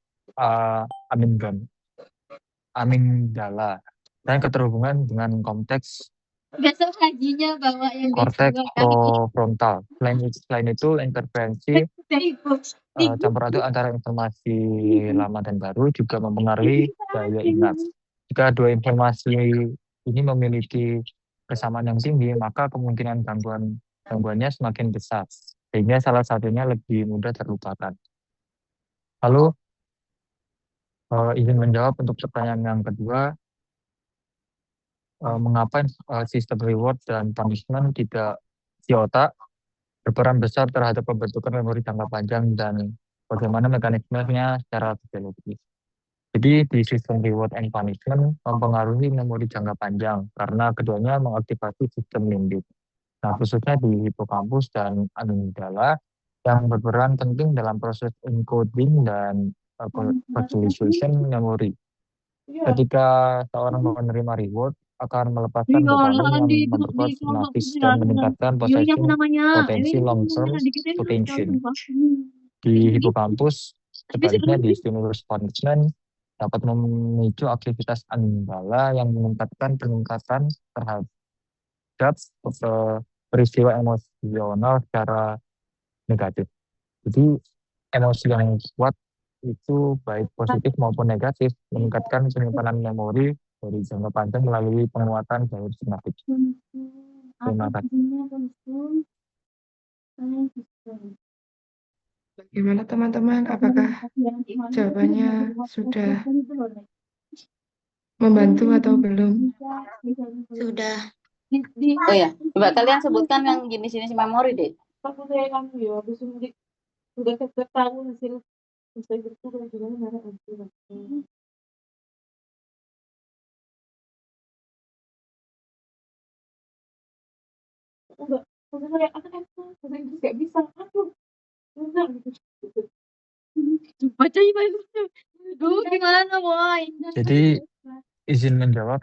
amigdala dan keterhubungan dengan konteks Besok hajinya bawa yang korteks dijual kali. prefrontal. Selain itu, intervensi campur aduk antara informasi lama dan baru juga mempengaruhi daya ingat. Jika dua informasi ini memiliki kesamaan yang tinggi, maka kemungkinan gangguannya semakin besar, sehingga salah satunya lebih mudah terlupakan. Lalu, izin menjawab untuk pertanyaan yang kedua, mengapa sistem reward dan punishment tidak di otak berperan besar terhadap pembentukan memori jangka panjang dan bagaimana mekanismenya secara fisiologis. Jadi di sistem reward and punishment mempengaruhi memori jangka panjang karena keduanya mengaktifasi sistem limbik. Nah, khususnya di hipokampus dan amigdala yang berperan penting dalam proses encoding dan visualization memori. Ketika seorang menerima reward, akan melepaskan dopamin yang memperkuat sinapsis dan meningkatkan potensi long-term retention. Di hipokampus, sebaliknya di stimulus punishment dapat memicu aktivitas amigdala yang meningkatkan peningkatan terhadap peristiwa emosional secara negatif. Jadi emosi yang kuat itu baik positif maupun negatif, meningkatkan penyimpanan memori dari jangka panjang melalui penguatan jalur sinaptik. Terima kasih. Bagaimana teman-teman? Apakah jawabannya sudah membantu atau belum? Sudah. Oh ya, coba kalian sebutkan yang jenis-jenis memori deh. Aku saya kamu ya, habis udah tahu hasil bertugas gimana marah enggak, maksud saya akan bahasa Inggris gak bisa, aduh, enggak gitu. Baca itu, aduh gimana boy? Jadi izin menjawab.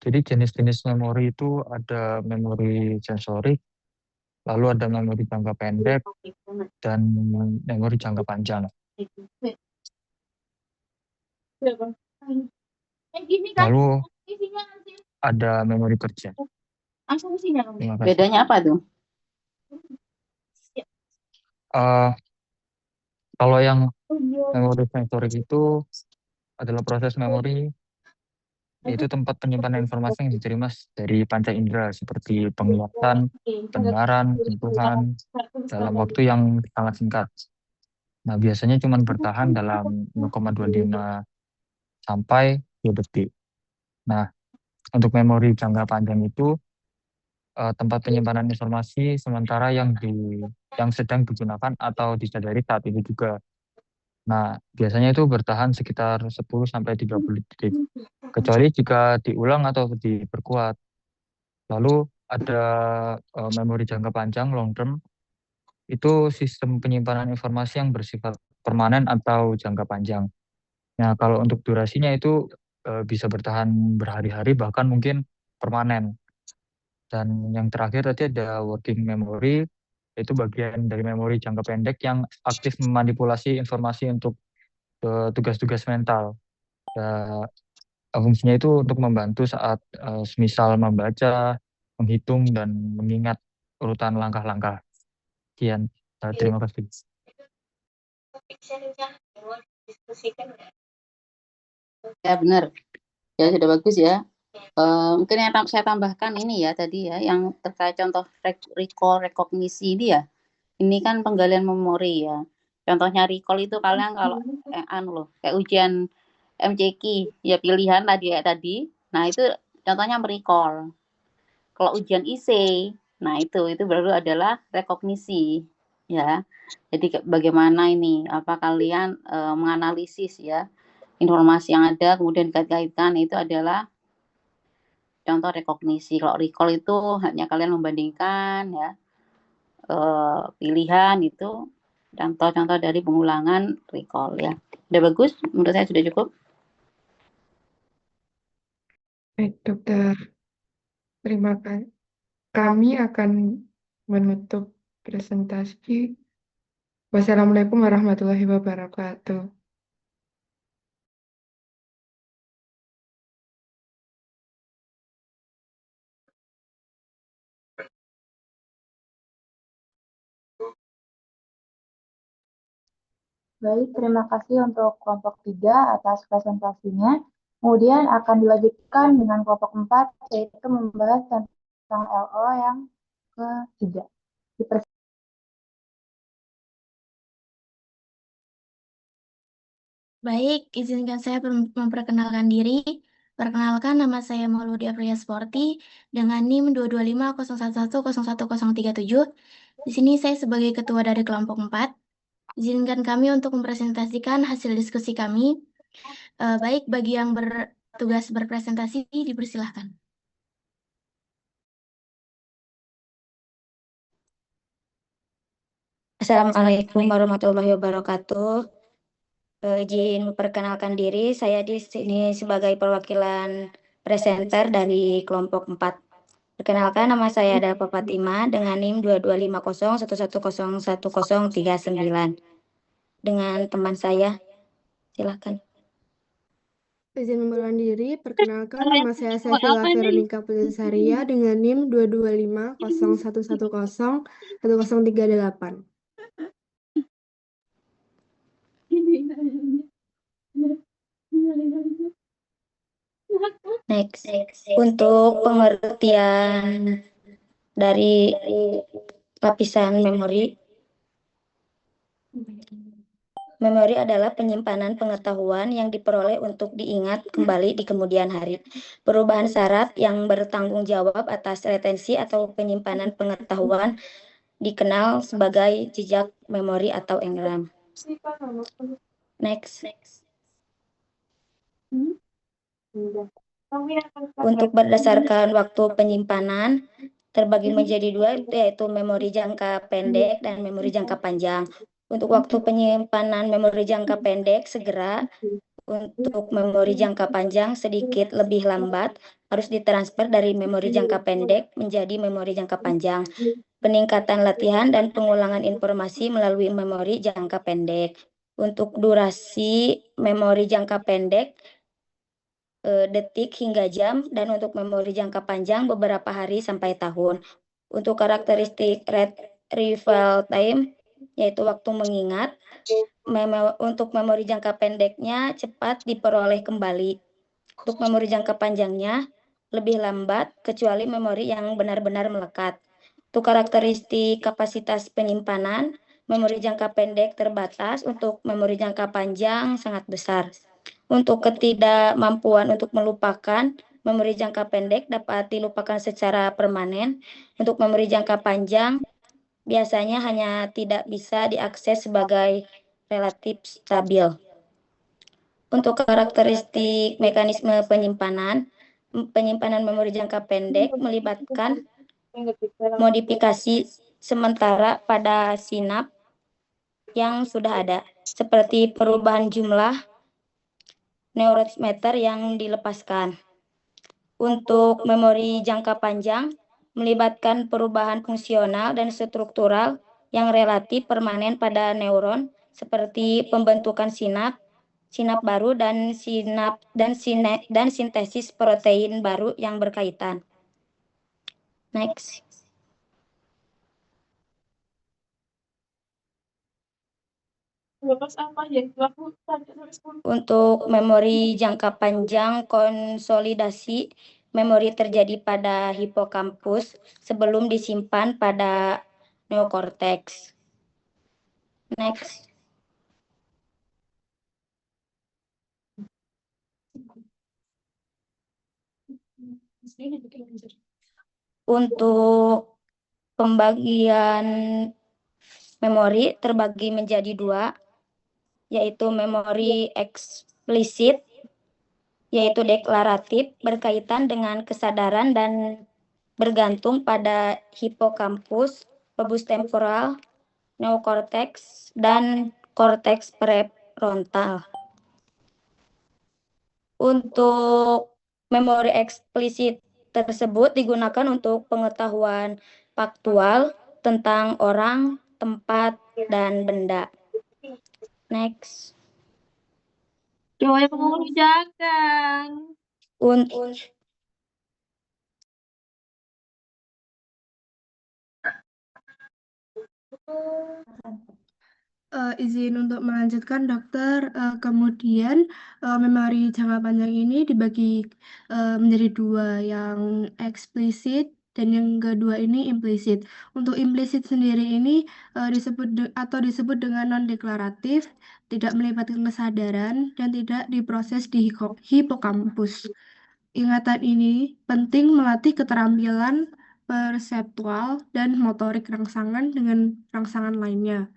Jadi jenis-jenis memori itu ada memori sensorik, lalu ada memori jangka pendek, dan memori jangka panjang. Gini kan, Lalu isinya nanti ada memori kerja. langsung isinya. Terima kasih. Bedanya apa tuh? Kalau yang memori sensorik itu adalah proses memori, yaitu tempat penyimpanan informasi yang diterima dari panca indera seperti penglihatan, pendengaran, sentuhan dalam waktu yang sangat singkat. Nah, biasanya cuma bertahan dalam 0,25 sampai 2 detik. Nah, untuk memori jangka panjang itu tempat penyimpanan informasi sementara yang sedang digunakan atau disadari saat itu juga. Nah, biasanya itu bertahan sekitar 10 sampai 30 detik. Kecuali jika diulang atau diperkuat. Lalu ada memori jangka panjang long term. Itu sistem penyimpanan informasi yang bersifat permanen atau jangka panjang. Nah, kalau untuk durasinya itu bisa bertahan berhari-hari bahkan mungkin permanen. Dan yang terakhir tadi ada working memory, itu bagian dari memori jangka pendek yang aktif memanipulasi informasi untuk tugas-tugas mental. Fungsinya itu untuk membantu saat semisal membaca, menghitung, dan mengingat urutan langkah-langkah. Sekian, terima kasih. Ya benar. Ya sudah bagus ya. Mungkin yang saya tambahkan ini ya tadi ya, yang terkait contoh recall rekognisi ini ya. Ini kan penggalian memori ya. Contohnya recall itu kalian kalau kayak ujian MCQ ya pilihan tadi. Nah, itu contohnya merecall. Kalau ujian IC, nah itu baru adalah rekognisi ya. Jadi bagaimana ini apa kalian menganalisis ya informasi yang ada kemudian dikait-kaitkan, itu adalah contoh rekognisi. Kalau recall itu hanya kalian membandingkan ya pilihan, itu contoh-contoh dari pengulangan recall ya. Udah bagus, menurut saya sudah cukup. Baik, dokter. Terima kasih. Kami akan menutup presentasi. Wassalamualaikum warahmatullahi wabarakatuh. Baik, terima kasih untuk kelompok 3 atas presentasinya. Kemudian akan dilanjutkan dengan kelompok 4, yaitu membahas tentang LO yang ketiga. Baik, izinkan saya memperkenalkan diri. Perkenalkan, nama saya Mauludi Afriya Sporty dengan NIM 22501101037. Di sini saya sebagai ketua dari kelompok 4. Izinkan kami untuk mempresentasikan hasil diskusi kami. Baik, bagi yang bertugas berpresentasi, dipersilahkan. Assalamualaikum warahmatullahi wabarakatuh. Izin memperkenalkan diri, saya di sini sebagai perwakilan presenter dari kelompok 4. Perkenalkan, nama saya adalah Fatima dengan NIM 225011101039. Dengan teman saya, silakan. Izin memperkenalkan diri, perkenalkan nama saya Sefila Veronica Pulisaria dengan NIM 22501101038. Next, untuk pengertian dari lapisan memori. Memori adalah penyimpanan pengetahuan yang diperoleh untuk diingat kembali di kemudian hari. Perubahan saraf yang bertanggung jawab atas retensi atau penyimpanan pengetahuan dikenal sebagai jejak memori atau engram. Next. Untuk berdasarkan waktu penyimpanan terbagi menjadi dua, yaitu memori jangka pendek dan memori jangka panjang. Untuk waktu penyimpanan memori jangka pendek segera, untuk memori jangka panjang sedikit lebih lambat, harus ditransfer dari memori jangka pendek menjadi memori jangka panjang. Peningkatan latihan dan pengulangan informasi melalui memori jangka pendek. Untuk durasi memori jangka pendek, detik hingga jam, dan untuk memori jangka panjang beberapa hari sampai tahun. Untuk karakteristik retrieval time, yaitu waktu mengingat, untuk memori jangka pendeknya cepat diperoleh kembali. Untuk memori jangka panjangnya lebih lambat, kecuali memori yang benar-benar melekat. Untuk karakteristik kapasitas penyimpanan, memori jangka pendek terbatas, untuk memori jangka panjang sangat besar. Untuk ketidakmampuan untuk melupakan, memori jangka pendek dapat dilupakan secara permanen. Untuk memori jangka panjang, biasanya hanya tidak bisa diakses sebagai relatif stabil. Untuk karakteristik mekanisme penyimpanan memori jangka pendek melibatkan modifikasi sementara pada sinap yang sudah ada, seperti perubahan jumlah neurotransmitter yang dilepaskan. Untuk memori jangka panjang melibatkan perubahan fungsional dan struktural yang relatif permanen pada neuron, seperti pembentukan sinap baru dan sintesis protein baru yang berkaitan. Next. Untuk memori jangka panjang, konsolidasi memori terjadi pada hipokampus sebelum disimpan pada neokorteks. Next. Untuk pembagian memori terbagi menjadi dua, yaitu memori eksplisit, yaitu deklaratif, berkaitan dengan kesadaran dan bergantung pada hipokampus, lobus temporal, neokorteks, dan korteks prefrontal. Untuk memori eksplisit tersebut digunakan untuk pengetahuan faktual tentang orang, tempat, dan benda. Next. Doa yang mengucapkan. Izin untuk melanjutkan, dokter. Kemudian memori jangka panjang ini dibagi menjadi dua, yang eksplisit dan yang kedua ini implisit. Untuk implisit sendiri ini disebut dengan non-deklaratif, tidak melibatkan kesadaran, dan tidak diproses di hipokampus. Ingatan ini penting melatih keterampilan perseptual dan motorik rangsangan dengan rangsangan lainnya.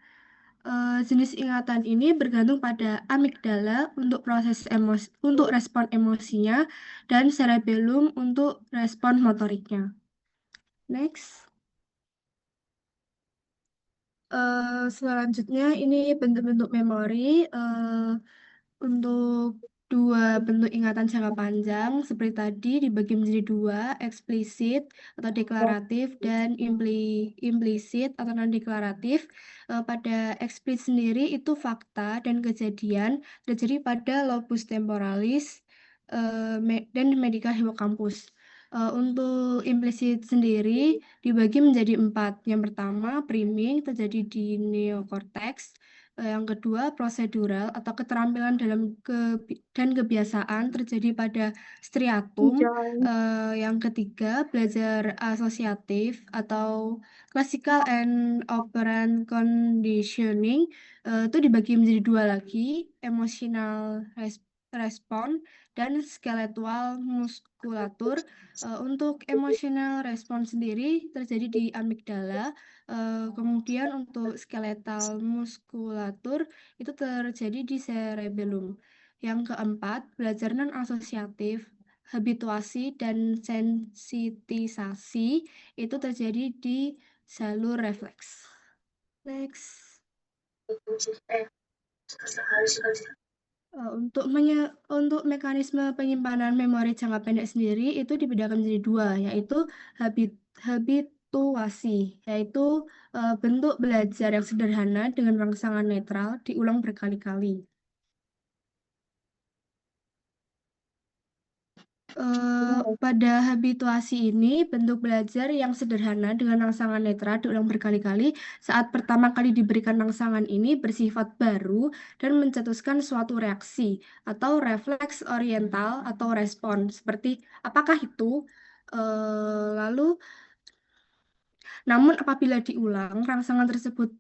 Jenis ingatan ini bergantung pada amigdala untuk proses emosi, untuk respon emosinya, dan cerebellum untuk respon motoriknya. Next. Selanjutnya ini bentuk-bentuk memori. Untuk dua bentuk ingatan jangka panjang seperti tadi dibagi menjadi dua, eksplisit atau deklaratif dan implisit atau non-deklaratif. Pada eksplisit sendiri itu fakta dan kejadian terjadi pada lobus temporalis dan medial hippocampus. Untuk implisit sendiri dibagi menjadi 4. Yang pertama, priming terjadi di neokorteks. Yang kedua, prosedural atau keterampilan dan kebiasaan terjadi pada striatum. Yang ketiga, belajar asosiatif atau classical and operant conditioning. Itu dibagi menjadi dua lagi, emotional respon dan skeletal muskulatur. Untuk emotional respon sendiri terjadi di amigdala. Kemudian untuk skeletal muskulatur itu terjadi di cerebellum. Yang keempat, belajar non-asosiatif, habituasi, dan sensitisasi itu terjadi di jalur refleks. Next. Untuk mekanisme penyimpanan memori jangka pendek sendiri itu dibedakan menjadi dua, yaitu habituasi, yaitu bentuk belajar yang sederhana dengan rangsangan netral diulang berkali-kali. Pada habituasi ini, bentuk belajar yang sederhana dengan rangsangan netral diulang berkali-kali saat pertama kali diberikan rangsangan ini bersifat baru dan mencetuskan suatu reaksi atau refleks oriental atau respon seperti apakah itu? Namun apabila diulang, rangsangan tersebut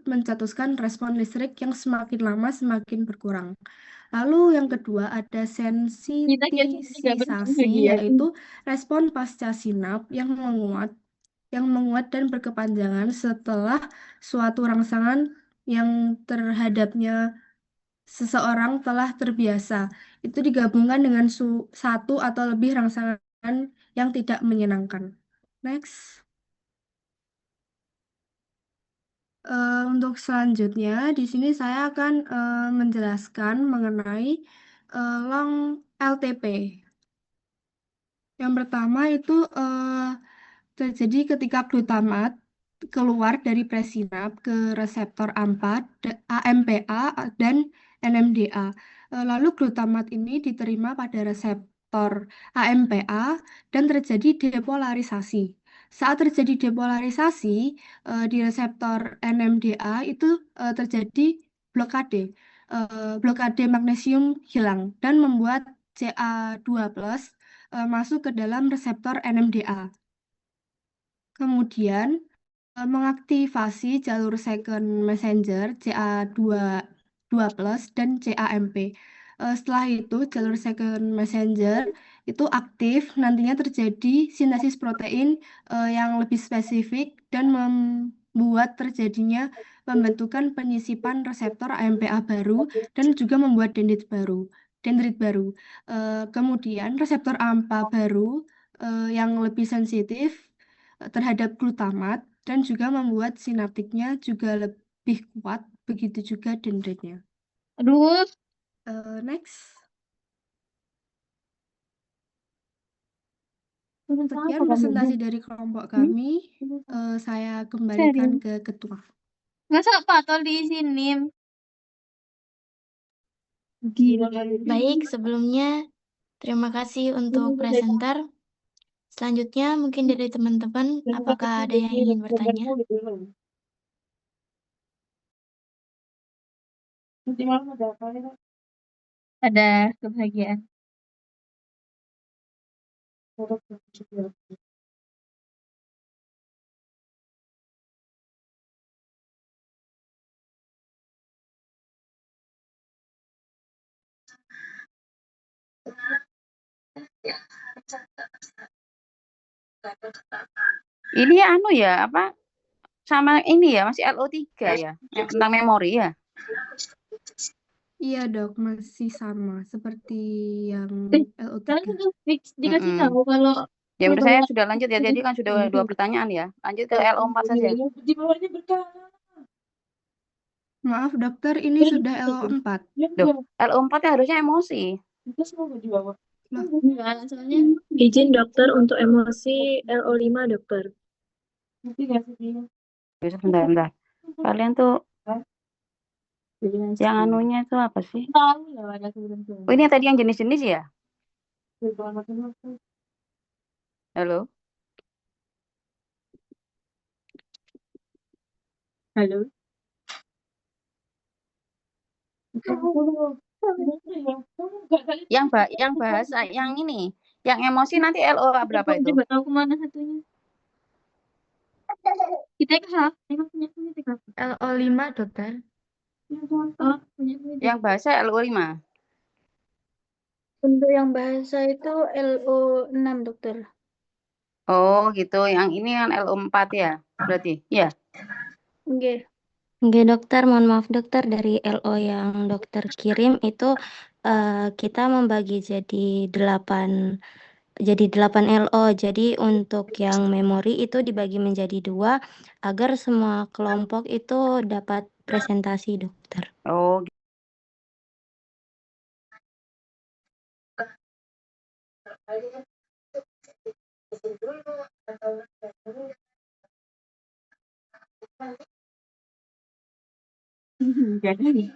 mencetuskan respon listrik yang semakin lama semakin berkurang. Lalu yang kedua ada sensitisasi, yaitu respon pasca sinap yang menguat dan berkepanjangan setelah suatu rangsangan yang terhadapnya seseorang telah terbiasa. Itu digabungkan dengan satu atau lebih rangsangan yang tidak menyenangkan. Next. Untuk selanjutnya, di sini saya akan menjelaskan mengenai long LTP. Yang pertama itu terjadi ketika glutamat keluar dari presinap ke reseptor AMPA dan NMDA. Lalu glutamat ini diterima pada reseptor AMPA dan terjadi depolarisasi. Saat terjadi depolarisasi di reseptor NMDA itu terjadi blokade magnesium hilang dan membuat Ca2+ masuk ke dalam reseptor NMDA. Kemudian mengaktifasi jalur second messenger Ca2+ dan CAMP. Setelah itu jalur second messenger itu aktif, nantinya terjadi sintesis protein yang lebih spesifik dan membuat terjadinya pembentukan penyisipan reseptor AMPA baru dan juga membuat dendrit baru. Kemudian reseptor AMPA baru yang lebih sensitif terhadap glutamat dan juga membuat sinaptiknya juga lebih kuat, begitu juga dendritnya. Aduh. Next. Sekian presentasi dari kelompok kami. Saya kembalikan ke ketua. Masa patol di sini? Baik, sebelumnya terima kasih untuk presenter. Selanjutnya mungkin dari teman-teman, apakah ada yang ingin bertanya? Ada kebahagiaan. Ini anu ya, apa? Sama ini ya, masih LO3 ya, yang tentang memori ya. Iya dok, masih sama seperti yang LO3. Kan dikasih tahu kalau ya saya sudah lanjut ya, jadi kan sudah 2 pertanyaan ya. Lanjut ke LO4 saja. Di bawahnya berkala. Maaf dokter, ini sudah LO4. Duh, LO4 ya harusnya emosi. Itu semua di bawah. Soalnya Izin dokter untuk emosi LO5 dokter. Sebentar. Kalian tuh yang anunya itu apa sih? Tahu loh ada sebelum-sebelum. Oh, ini tadi yang jenis-jenis ya? Halo? Halo? Yang bahasa yang ini, yang emosi nanti LO berapa itu? Coba tahu kemana satunya. Kita kan emang punya TK. LO5, dokter. Yang bahasa LO5. Untuk yang bahasa itu LO6, dokter. Oh gitu, yang ini kan LO4 ya, berarti, ya. Oke. Oke, dokter, mohon maaf dokter, dari LO yang dokter kirim itu kita membagi jadi 8 LO. Jadi untuk yang memori itu dibagi menjadi 2 agar semua kelompok itu dapat presentasi, dokter. Oh. Jadi.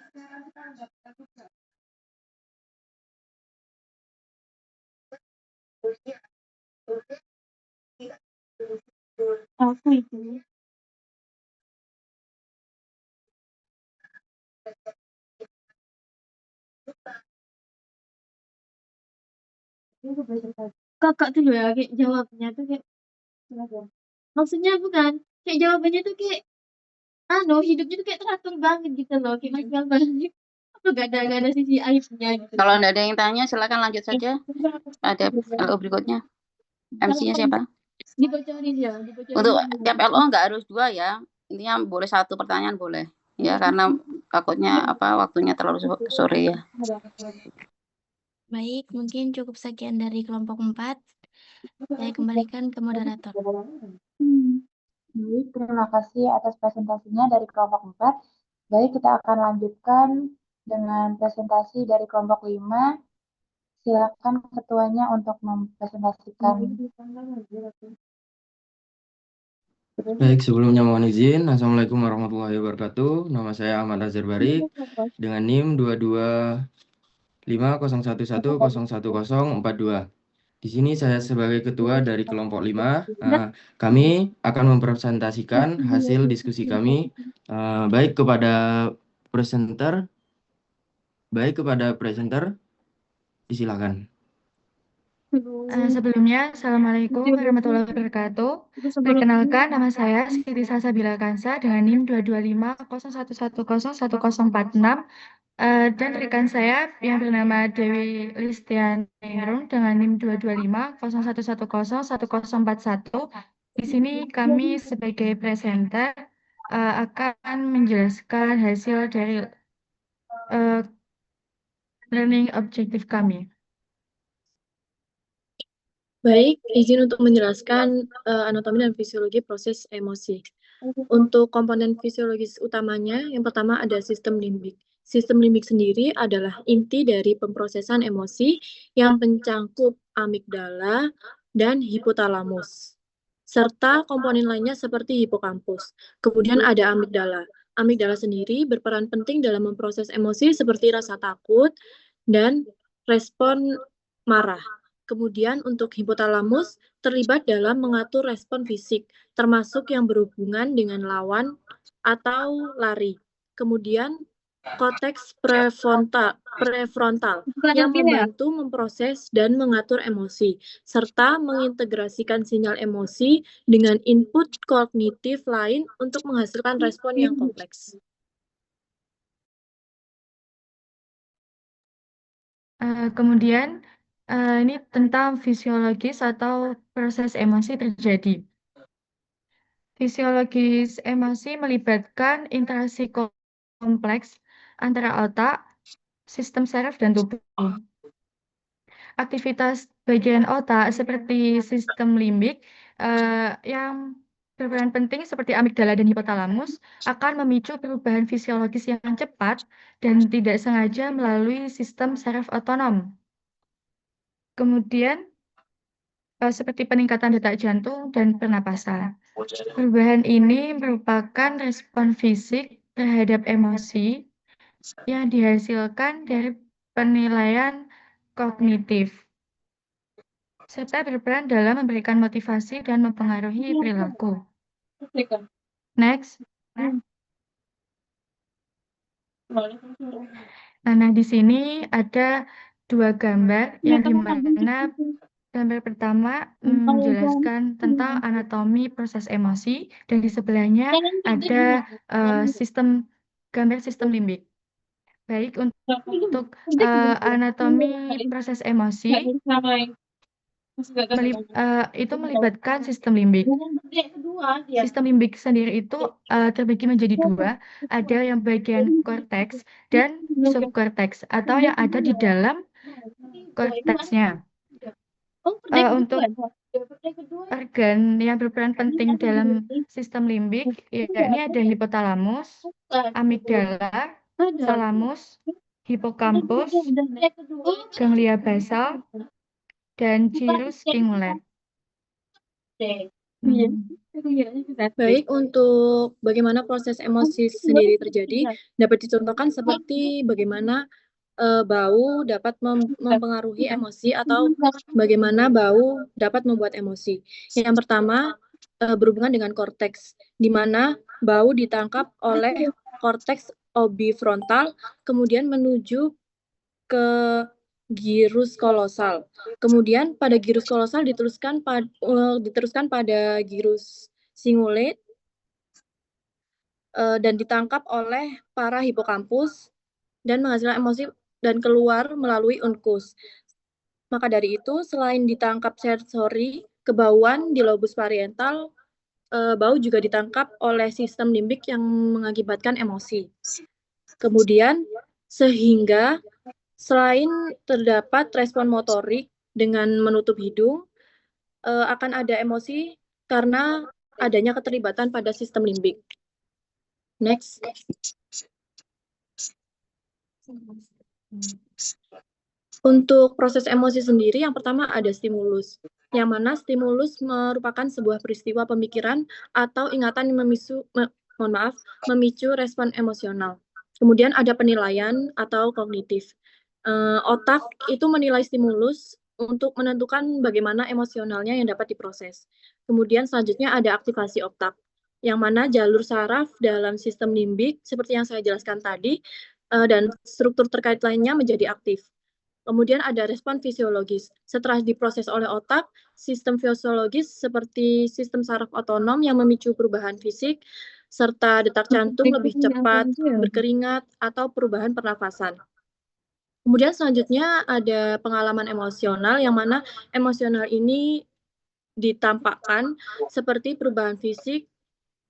Aku itu. Kakak tuh ya kayak jawabnya tuh kayak maksudnya bukan kayak jawabannya tuh kayak hidupnya tuh kayak teratur banget gitu loh, kayak maksimal banget. Apa gak ada sisi aibnya gitu. Kalau nggak ada yang tanya, silakan lanjut saja. Ada LO berikutnya. MC-nya siapa? Dibocorin ya, dibocorin. Untuk tiap LO nggak harus 2 ya. Intinya boleh 1 pertanyaan boleh. Ya, karena takutnya waktunya terlalu sore ya. Baik, mungkin cukup sekian dari kelompok 4. Saya kembalikan ke moderator. Baik, terima kasih atas presentasinya dari kelompok 4. Baik, kita akan lanjutkan dengan presentasi dari kelompok 5. Silakan ketuanya untuk mempresentasikan. Baik, sebelumnya mohon izin. Assalamualaikum warahmatullahi wabarakatuh. Nama saya Ahmad Azhar Barik dengan NIM 22501101042. Di sini saya sebagai ketua dari kelompok 5. Kami akan mempresentasikan hasil diskusi kami baik kepada presenter. Disilakan. Sebelumnya, Assalamualaikum warahmatullahi wabarakatuh. Perkenalkan, nama saya Siti Salsabila Kansa dengan NIM 22501111046. Dan rekan saya yang bernama Dewi Listianirung dengan NIM 22501111041. Di sini kami sebagai presenter akan menjelaskan hasil dari learning objective kami. Baik, izin untuk menjelaskan anatomi dan fisiologi proses emosi. Untuk komponen fisiologis utamanya, yang pertama ada sistem limbik. Sistem limbik sendiri adalah inti dari pemrosesan emosi yang mencangkup amigdala dan hipotalamus, serta komponen lainnya seperti hipokampus. Kemudian ada amigdala. Amigdala sendiri berperan penting dalam memproses emosi seperti rasa takut dan respon marah. Kemudian untuk hipotalamus terlibat dalam mengatur respon fisik, termasuk yang berhubungan dengan lawan atau lari. Kemudian korteks prefrontal yang membantu memproses dan mengatur emosi, serta mengintegrasikan sinyal emosi dengan input kognitif lain untuk menghasilkan respon yang kompleks. Kemudian ini tentang fisiologis atau proses emosi terjadi. Fisiologis emosi melibatkan interaksi kompleks antara otak, sistem saraf, dan tubuh. Aktivitas bagian otak seperti sistem limbik yang berperan penting seperti amigdala dan hipotalamus akan memicu perubahan fisiologis yang cepat dan tidak sengaja melalui sistem saraf otonom. Kemudian, seperti peningkatan detak jantung dan pernapasan. Perubahan ini merupakan respon fisik terhadap emosi yang dihasilkan dari penilaian kognitif, serta berperan dalam memberikan motivasi dan mempengaruhi perilaku. Next. Nah, di sini ada dua gambar yang dimana gambar pertama menjelaskan tentang anatomi proses emosi dan di sebelahnya ada gambar sistem limbik. Baik, untuk anatomi proses emosi itu melibatkan sistem limbik. Sistem limbik sendiri itu terbagi menjadi dua, ada yang bagian korteks dan subkorteks atau yang ada di dalam korteksnya. Untuk organ yang berperan penting dalam sistem limbik, yakni ada hipotalamus, amigdala, thalamus, hipokampus, ganglia basal, dan gyrus cingulate. Baik, untuk bagaimana proses emosi sendiri terjadi, dapat dicontohkan seperti bagaimana bau dapat mempengaruhi emosi atau bagaimana bau dapat membuat emosi. Yang pertama, berhubungan dengan korteks, di mana bau ditangkap oleh korteks orbifrontal, kemudian menuju ke gyrus kolosal. Kemudian pada gyrus kolosal diteruskan pada gyrus cingulate dan ditangkap oleh para hipokampus dan menghasilkan emosi dan keluar melalui uncus. Maka dari itu, selain ditangkap sensori, kebauan di lobus parietal, bau juga ditangkap oleh sistem limbik yang mengakibatkan emosi. Kemudian, sehingga selain terdapat respon motorik dengan menutup hidung, akan ada emosi karena adanya keterlibatan pada sistem limbik. Next. Untuk proses emosi sendiri, yang pertama ada stimulus, yang mana stimulus merupakan sebuah peristiwa pemikiran atau ingatan yang memicu respon emosional. Kemudian ada penilaian atau kognitif. Otak itu menilai stimulus untuk menentukan bagaimana emosionalnya yang dapat diproses. Kemudian selanjutnya ada aktivasi otak, yang mana jalur saraf dalam sistem limbik, seperti yang saya jelaskan tadi, dan struktur terkait lainnya menjadi aktif. Kemudian ada respon fisiologis. Setelah diproses oleh otak, sistem fisiologis seperti sistem saraf otonom yang memicu perubahan fisik, serta detak jantung lebih cepat, berkeringat, atau perubahan pernafasan. Kemudian selanjutnya ada pengalaman emosional, yang mana emosional ini ditampakkan seperti perubahan fisik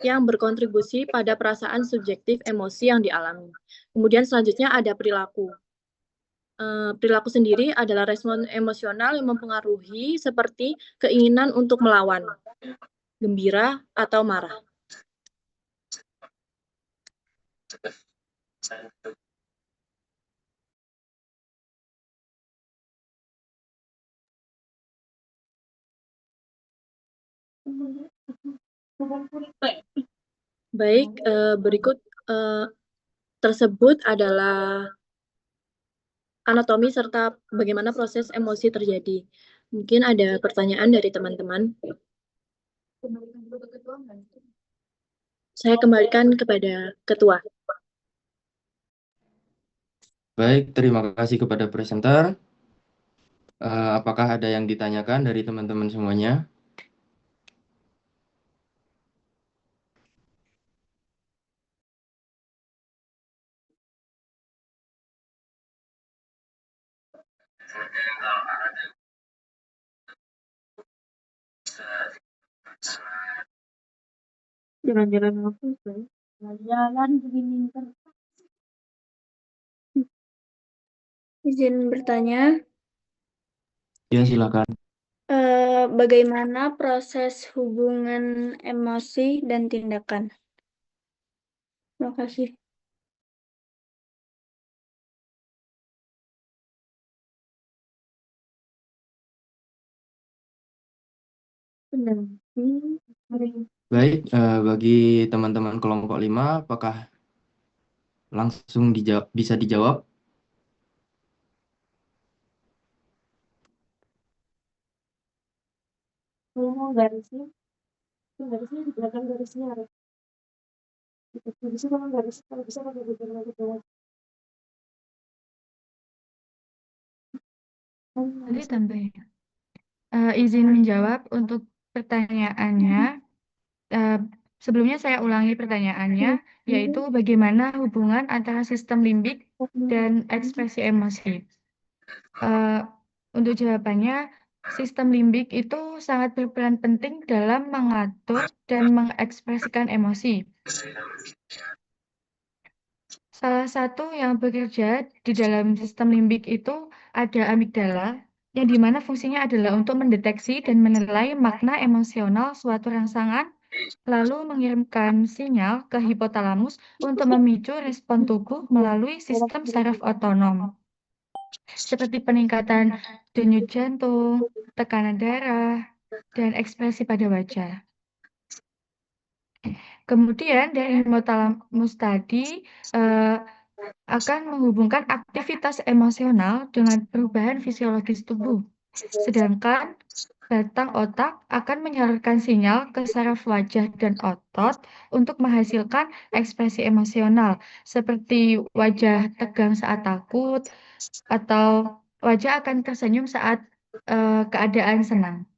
yang berkontribusi pada perasaan subjektif emosi yang dialami. Kemudian selanjutnya ada perilaku. Perilaku sendiri adalah respon emosional yang mempengaruhi seperti keinginan untuk melawan, gembira, atau marah. Baik, berikut tersebut adalah anatomi serta bagaimana proses emosi terjadi. Mungkin ada pertanyaan dari teman-teman. Saya kembalikan kepada ketua. Baik, terima kasih kepada presenter. Apakah ada yang ditanyakan dari teman-teman semuanya? Jalan-jalan apa sih? Jalan begini. Izin bertanya, Ya, silakan. bagaimana proses hubungan emosi dan tindakan? Terima kasih. Baik, bagi teman-teman kelompok 5, apakah langsung bisa dijawab? Kalau garisnya di belakang garisnya harus bisa kalau garis kalau bisa pakai Tadi tambah ya. Izin menjawab untuk pertanyaannya. Sebelumnya saya ulangi pertanyaannya, yaitu bagaimana hubungan antara sistem limbik dan ekspresi emosi. Untuk jawabannya, sistem limbik itu sangat berperan penting dalam mengatur dan mengekspresikan emosi. Salah satu yang bekerja di dalam sistem limbik itu ada amigdala, yang dimana fungsinya adalah untuk mendeteksi dan menilai makna emosional suatu rangsangan, lalu mengirimkan sinyal ke hipotalamus untuk memicu respon tubuh melalui sistem saraf otonom, seperti peningkatan denyut jantung, tekanan darah, dan ekspresi pada wajah. Kemudian dari hipotalamus tadi akan menghubungkan aktivitas emosional dengan perubahan fisiologis tubuh. Sedangkan batang otak akan menyalurkan sinyal ke saraf wajah dan otot untuk menghasilkan ekspresi emosional, seperti wajah tegang saat takut, atau wajah akan tersenyum saat keadaan senang.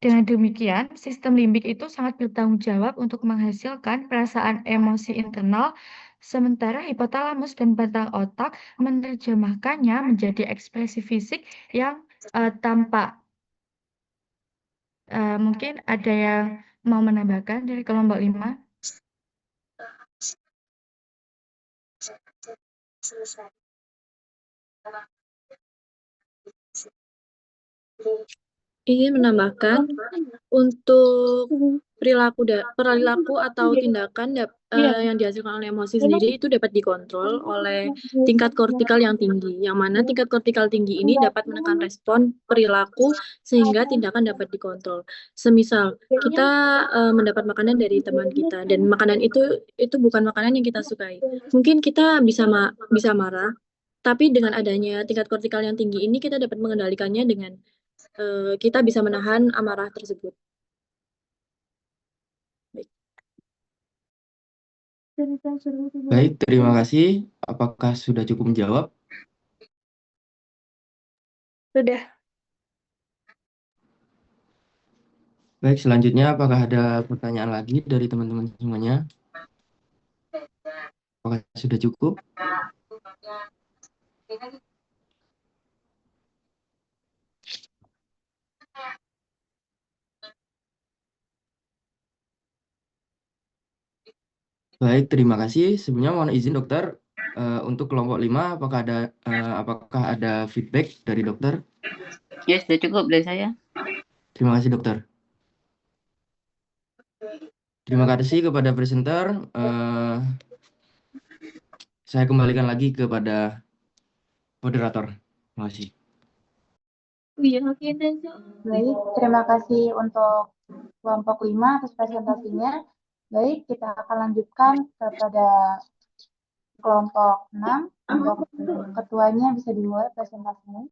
Dengan demikian, sistem limbik itu sangat bertanggung jawab untuk menghasilkan perasaan emosi internal, sementara hipotalamus dan batang otak menerjemahkannya menjadi ekspresi fisik yang tampak. Mungkin ada yang mau menambahkan dari kelompok 5? Ingin menambahkan untuk perilaku atau tindakan yang dihasilkan oleh emosi sendiri itu dapat dikontrol oleh tingkat kortikal yang tinggi, yang mana tingkat kortikal tinggi ini dapat menekan respon perilaku sehingga tindakan dapat dikontrol. Semisal kita mendapat makanan dari teman kita dan makanan itu bukan makanan yang kita sukai. Mungkin kita bisa marah, tapi dengan adanya tingkat kortikal yang tinggi ini kita dapat mengendalikannya dengan kita bisa menahan amarah tersebut. Baik, terima kasih. Apakah sudah cukup menjawab? Sudah. Baik, selanjutnya apakah ada pertanyaan lagi dari teman-teman semuanya? Apakah sudah cukup? Baik, terima kasih. Sebelumnya mohon izin dokter, untuk kelompok 5 apakah ada feedback dari dokter? Ya, sudah cukup dari saya. Terima kasih dokter. Terima kasih kepada presenter. Saya kembalikan lagi kepada moderator. Terima kasih. Baik, terima kasih untuk kelompok 5 atas presentasinya. Baik, kita akan lanjutkan kepada kelompok 6. Untuk ketuanya bisa dimulai presentasinya.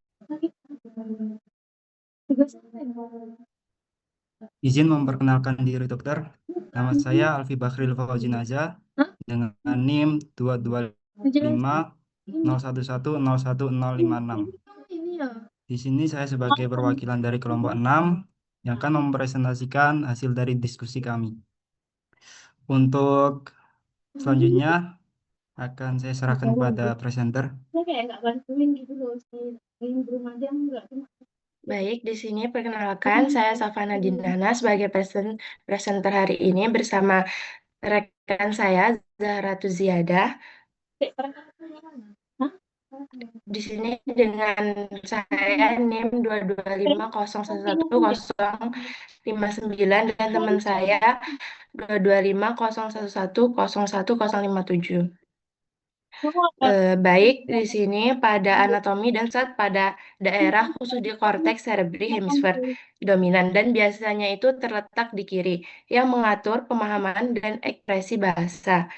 Izin memperkenalkan diri dokter. Nama saya Alfi Bakhril Fauzinaza dengan NIM 22501101056. Di sini saya sebagai perwakilan dari kelompok 6 yang akan mempresentasikan hasil dari diskusi kami. Untuk selanjutnya akan saya serahkan kepada presenter. Baik, di sini perkenalkan saya Safana Dindana sebagai presenter hari ini bersama rekan saya Zahra Tuziada. Di sini dengan saya NIM 225011059 dan teman saya 22501101057. Baik, di sini pada anatomi dan zat pada daerah khusus di korteks cerebri hemisfer dominan dan biasanya itu terletak di kiri yang mengatur pemahaman dan ekspresi bahasa.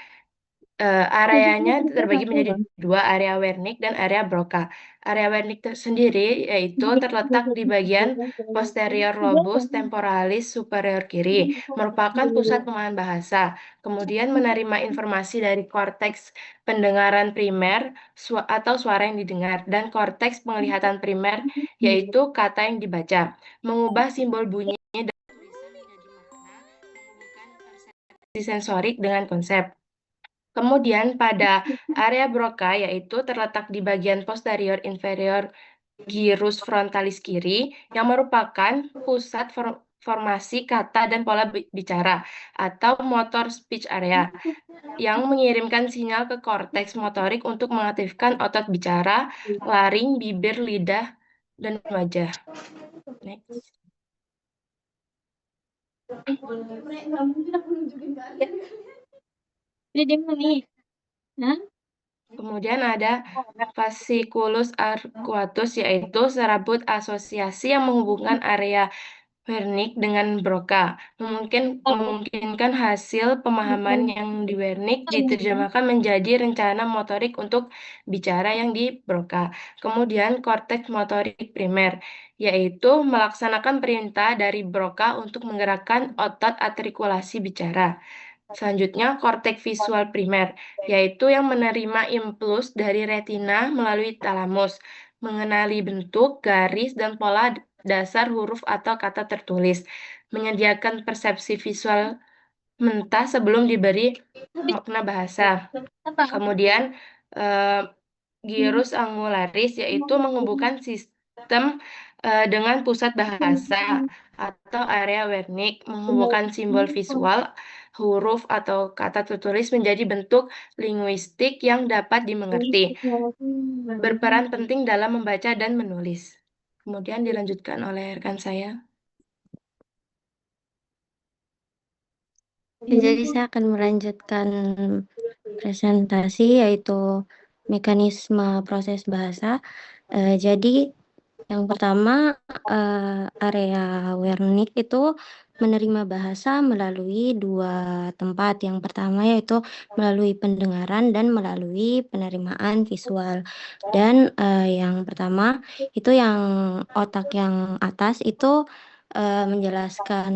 Areanya terbagi menjadi dua, area Wernicke dan area Broca. Area Wernicke sendiri yaitu terletak di bagian posterior lobus temporalis superior kiri, merupakan pusat pemahaman bahasa, kemudian menerima informasi dari korteks pendengaran primer atau suara yang didengar, dan korteks penglihatan primer, yaitu kata yang dibaca, mengubah simbol bunyi dan tulisan menjadi makna, menghubungkan persepsi sensorik dengan konsep. Kemudian pada area Broca yaitu terletak di bagian posterior inferior gyrus frontalis kiri yang merupakan pusat formasi kata dan pola bicara atau motor speech area yang mengirimkan sinyal ke korteks motorik untuk mengaktifkan otot bicara, laring, bibir, lidah, dan wajah. Next. Kemudian ada fasciculus arcuatus, yaitu serabut asosiasi yang menghubungkan area Wernicke dengan Broca, memungkinkan hasil pemahaman yang di Wernicke diterjemahkan menjadi rencana motorik untuk bicara yang di Broca. Kemudian korteks motorik primer, yaitu melaksanakan perintah dari Broca untuk menggerakkan otot artikulasi bicara. Selanjutnya, korteks visual primer, yaitu yang menerima impuls dari retina melalui talamus, mengenali bentuk, garis, dan pola dasar huruf atau kata tertulis, menyediakan persepsi visual mentah sebelum diberi makna bahasa. Kemudian, gyrus angularis, yaitu menghubungkan sistem dengan pusat bahasa atau area Wernicke, menghubungkan simbol visual, huruf atau kata tertulis menjadi bentuk linguistik yang dapat dimengerti, berperan penting dalam membaca dan menulis. Kemudian dilanjutkan oleh rekan saya. Jadi saya akan melanjutkan presentasi yaitu mekanisme proses bahasa. Jadi yang pertama area Wernicke itu menerima bahasa melalui dua tempat. Yang pertama yaitu melalui pendengaran dan melalui penerimaan visual. Dan yang pertama itu yang otak yang atas itu menjelaskan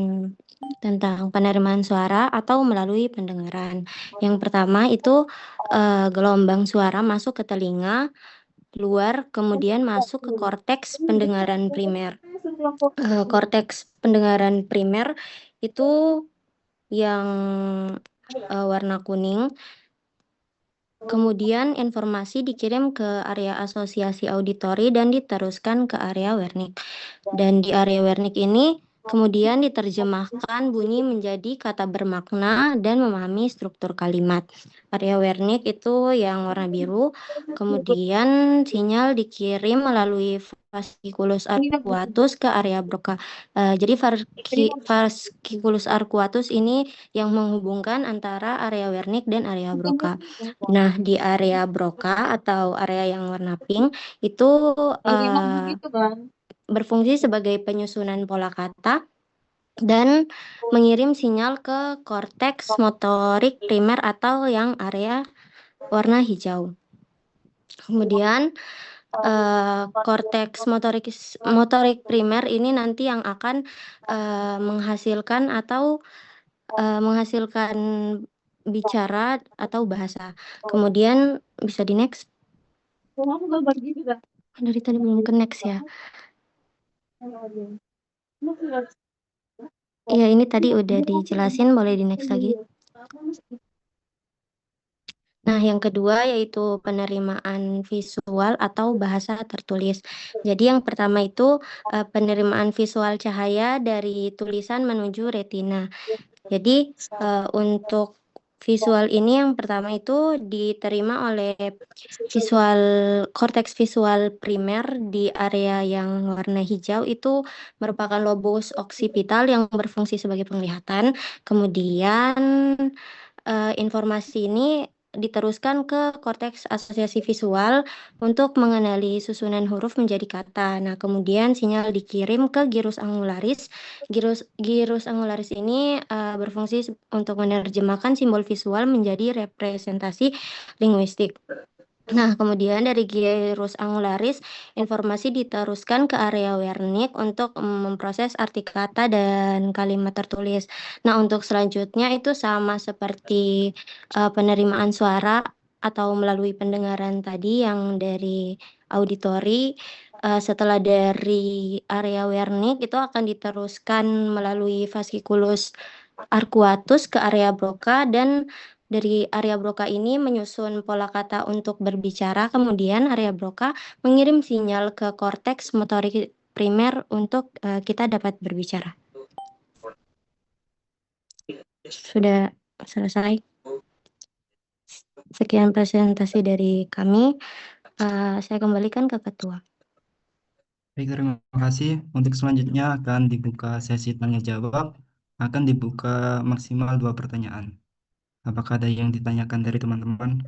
tentang penerimaan suara atau melalui pendengaran. Yang pertama itu gelombang suara masuk ke telinga luar, kemudian masuk ke korteks pendengaran primer. Korteks pendengaran primer itu yang warna kuning. Kemudian informasi dikirim ke area asosiasi auditori dan diteruskan ke area Wernicke. Dan di area Wernicke ini kemudian diterjemahkan bunyi menjadi kata bermakna dan memahami struktur kalimat. Area Wernicke itu yang warna biru. Kemudian sinyal dikirim melalui fasciculus arcuatus ke area Broca. Jadi fasciculus arcuatus ini yang menghubungkan antara area Wernicke dan area Broca. Nah, di area Broca atau area yang warna pink itu berfungsi sebagai penyusunan pola kata dan mengirim sinyal ke korteks motorik primer atau yang area warna hijau. Kemudian korteks motorik primer ini nanti yang akan menghasilkan bicara atau bahasa. Kemudian bisa di next. Dari tadi belum ke next ya. Ya, ini tadi udah dijelasin, boleh di next lagi. Nah, yang kedua yaitu penerimaan visual atau bahasa tertulis. Jadi yang pertama itu penerimaan visual cahaya dari tulisan menuju retina. Jadi untuk visual ini yang pertama itu diterima oleh korteks visual primer di area yang warna hijau itu merupakan lobus oksipital yang berfungsi sebagai penglihatan. Kemudian informasi ini diteruskan ke korteks asosiasi visual untuk mengenali susunan huruf menjadi kata. Nah, kemudian sinyal dikirim ke gyrus angularis. Gyrus angularis ini berfungsi untuk menerjemahkan simbol visual menjadi representasi linguistik. Nah, kemudian dari gyrus angularis, informasi diteruskan ke area Wernicke untuk memproses arti kata dan kalimat tertulis. Nah, untuk selanjutnya itu sama seperti penerimaan suara atau melalui pendengaran tadi yang dari auditori. Setelah dari area Wernicke itu akan diteruskan melalui fasciculus arcuatus ke area Broca, dan dari area Broca ini menyusun pola kata untuk berbicara, kemudian area Broca mengirim sinyal ke korteks motorik primer untuk kita dapat berbicara. Sudah selesai. Sekian presentasi dari kami. Saya kembalikan ke ketua. Baik, terima kasih. Untuk selanjutnya akan dibuka sesi tanya jawab. Akan dibuka maksimal 2 pertanyaan. Apakah ada yang ditanyakan dari teman-teman?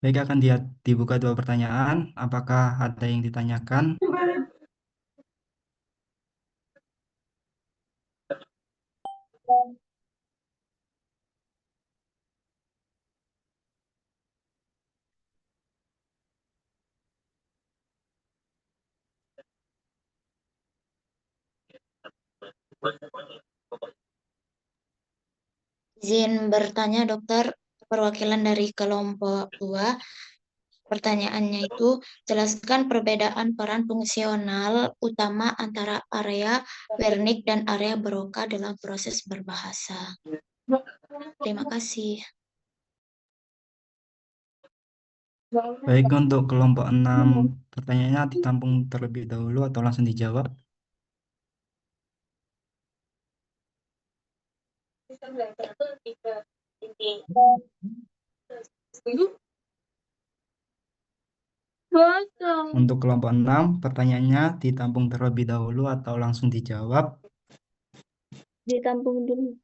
Baik, akan dibuka 2 pertanyaan. Apakah ada yang ditanyakan? Izin bertanya, Dokter, perwakilan dari kelompok 2. Pertanyaannya itu, jelaskan perbedaan peran fungsional utama antara area Wernicke dan area Broca dalam proses berbahasa. Terima kasih. Baik, untuk kelompok 6, pertanyaannya ditampung terlebih dahulu atau langsung dijawab? Untuk kelompok 6, pertanyaannya ditampung terlebih dahulu atau langsung dijawab? Ditampung dulu.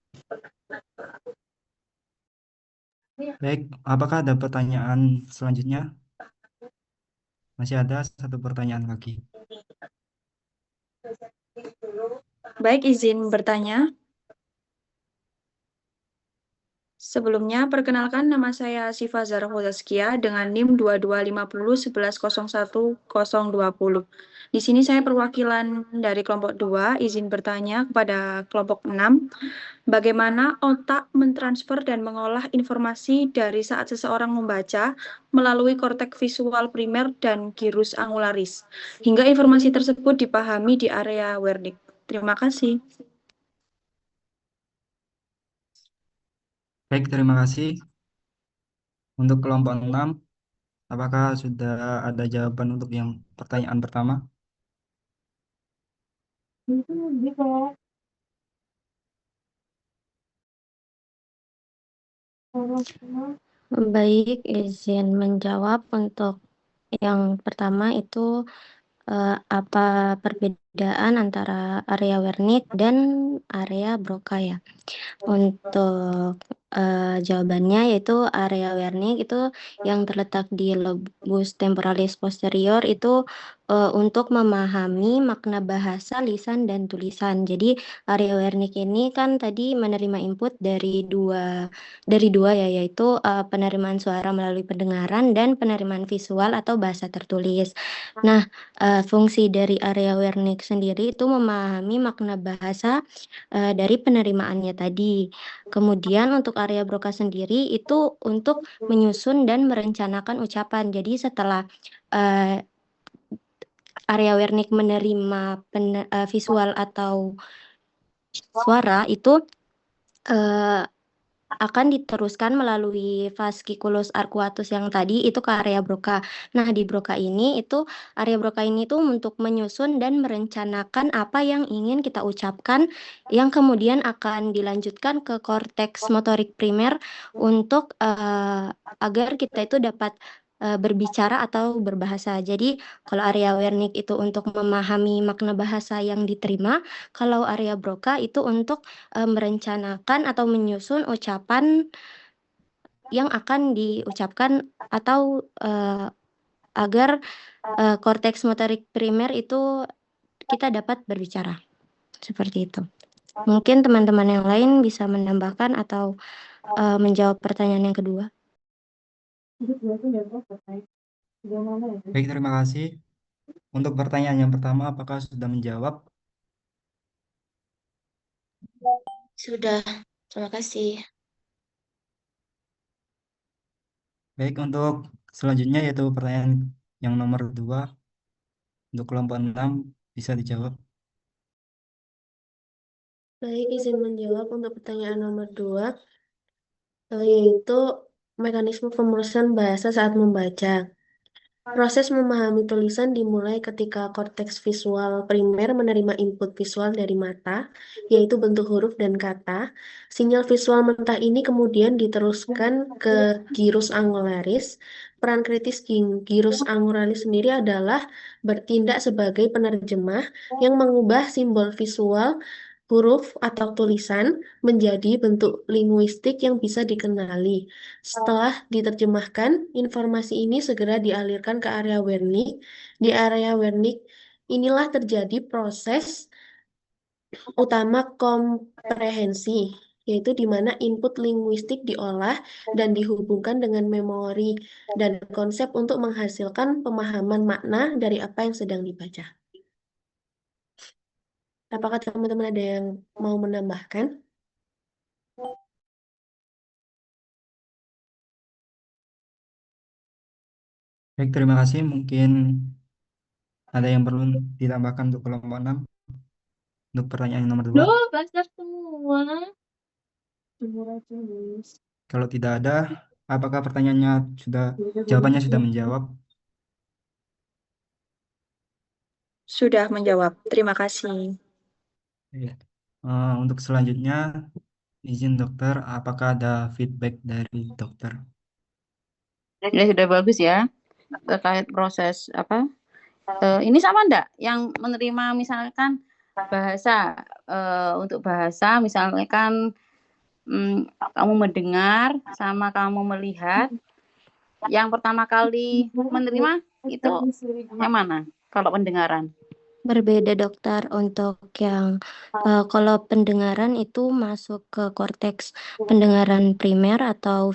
Baik, apakah ada pertanyaan selanjutnya? Masih ada 1 pertanyaan lagi. Baik, izin bertanya. Sebelumnya, perkenalkan nama saya Siva Zara Hudaskia dengan NIM 225011010020. Di sini saya perwakilan dari kelompok 2, izin bertanya kepada kelompok 6, bagaimana otak mentransfer dan mengolah informasi dari saat seseorang membaca melalui korteks visual primer dan gyrus angularis, hingga informasi tersebut dipahami di area Wernicke. Terima kasih. Baik, terima kasih. Untuk kelompok 6, apakah sudah ada jawaban untuk yang pertanyaan pertama? Baik, izin menjawab untuk yang pertama itu apa perbedaan antara area Wernicke dan area Broca ya. Untuk jawabannya yaitu area Wernicke itu yang terletak di lobus temporalis posterior itu untuk memahami makna bahasa, lisan, dan tulisan. Jadi area Wernicke ini kan tadi menerima input dari dua ya, yaitu penerimaan suara melalui pendengaran dan penerimaan visual atau bahasa tertulis. Nah, fungsi dari area Wernicke sendiri itu memahami makna bahasa dari penerimaannya tadi. Kemudian untuk area Broca sendiri itu untuk menyusun dan merencanakan ucapan. Jadi setelah area Wernicke menerima visual atau suara itu akan diteruskan melalui fasciculus arcuatus yang tadi itu ke area Broca. Nah, di Broca ini itu area Broca ini tuh untuk menyusun dan merencanakan apa yang ingin kita ucapkan yang kemudian akan dilanjutkan ke korteks motorik primer untuk agar kita itu dapat berbicara atau berbahasa. Jadi, kalau area Wernicke itu untuk memahami makna bahasa yang diterima, kalau area Broca itu untuk merencanakan atau menyusun ucapan yang akan diucapkan atau agar korteks motorik primer itu kita dapat berbicara. Seperti itu. Mungkin teman-teman yang lain bisa menambahkan atau menjawab pertanyaan yang kedua. Baik, terima kasih. Untuk pertanyaan yang pertama, apakah sudah menjawab? Sudah, terima kasih. Baik, untuk selanjutnya yaitu pertanyaan yang nomor 2 untuk kelompok 6 bisa dijawab. Baik, izin menjawab untuk pertanyaan nomor 2, yaitu mekanisme pemerosotan bahasa saat membaca. Proses memahami tulisan dimulai ketika korteks visual primer menerima input visual dari mata, yaitu bentuk huruf dan kata. Sinyal visual mentah ini kemudian diteruskan ke gyrus angularis. Peran kritis gyrus angularis sendiri adalah bertindak sebagai penerjemah yang mengubah simbol visual huruf atau tulisan menjadi bentuk linguistik yang bisa dikenali. Setelah diterjemahkan, informasi ini segera dialirkan ke area Wernicke. Di area Wernicke inilah terjadi proses utama komprehensi, yaitu di mana input linguistik diolah dan dihubungkan dengan memori dan konsep untuk menghasilkan pemahaman makna dari apa yang sedang dibaca. Apakah teman-teman ada yang mau menambahkan? Baik, terima kasih. Mungkin ada yang perlu ditambahkan untuk kelompok 6 untuk pertanyaan nomor 2. Loh, belajar semua. Kalau tidak ada, apakah jawabannya sudah menjawab? Sudah menjawab. Terima kasih. Ya. Untuk selanjutnya, izin dokter, apakah ada feedback dari dokter? Ya, sudah bagus ya terkait proses apa ini sama enggak yang menerima misalkan bahasa untuk bahasa misalkan kamu mendengar sama kamu melihat yang pertama kali menerima itu yang mana kalau pendengaran? Berbeda dokter untuk yang kalau pendengaran itu masuk ke korteks pendengaran primer atau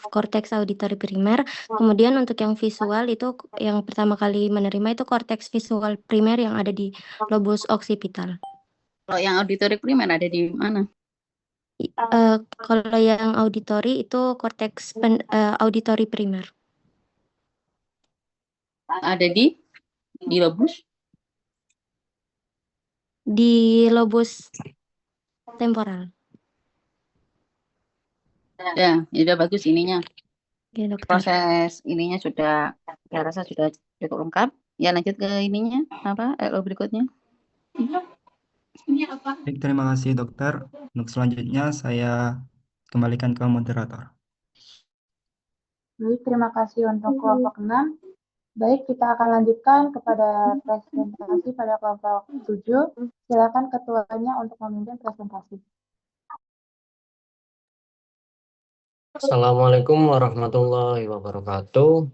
korteks auditori primer. Kemudian untuk yang visual itu yang pertama kali menerima itu korteks visual primer yang ada di lobus occipital. Kalau yang auditori primer ada di mana? Kalau yang auditori itu korteks auditori primer. Ada di lobus? Di lobus temporal. Ya, sudah bagus ininya. Ya, dokter. Proses ininya sudah, saya rasa sudah cukup lengkap. Ya, lanjut ke ininya, apa LO berikutnya. Baik, terima kasih dokter. Untuk selanjutnya saya kembalikan ke moderator. Baik, terima kasih untuk kelompok 6. Baik, kita akan lanjutkan kepada presentasi pada kelompok 7. Silakan ketuanya untuk memimpin presentasi. Assalamualaikum warahmatullahi wabarakatuh.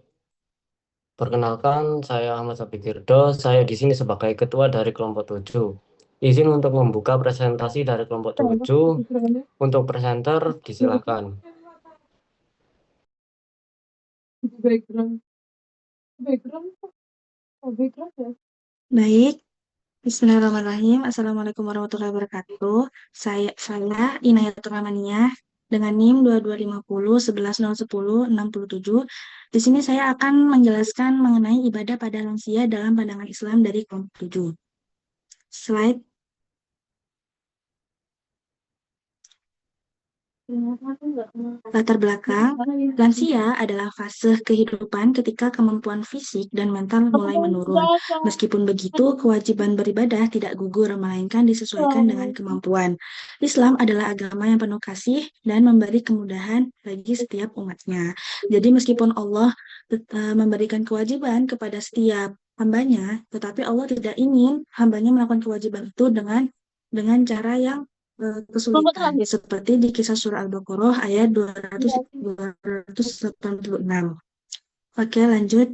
Perkenalkan, saya Ahmad Sabikirdo. Saya di sini sebagai ketua dari kelompok 7. Izin untuk membuka presentasi dari kelompok 7. Untuk presenter, disilakan. Baik, Bismillahirrahmanirrahim. Assalamualaikum warahmatullahi wabarakatuh. Saya Inayatul Rahmaniyah dengan NIM 2250 11 010 67. Di sini saya akan menjelaskan mengenai ibadah pada lansia dalam pandangan Islam dari kelompok 7. Slide. Latar belakang, lansia adalah fase kehidupan ketika kemampuan fisik dan mental mulai menurun. Meskipun begitu, kewajiban beribadah tidak gugur, melainkan disesuaikan dengan kemampuan. Islam adalah agama yang penuh kasih dan memberi kemudahan bagi setiap umatnya. Jadi meskipun Allah memberikan kewajiban kepada setiap hambanya, tetapi Allah tidak ingin hambanya melakukan kewajiban itu dengan cara yang kesulitan, seperti di kisah surah Al-Baqarah ayat 286. Oke, lanjut.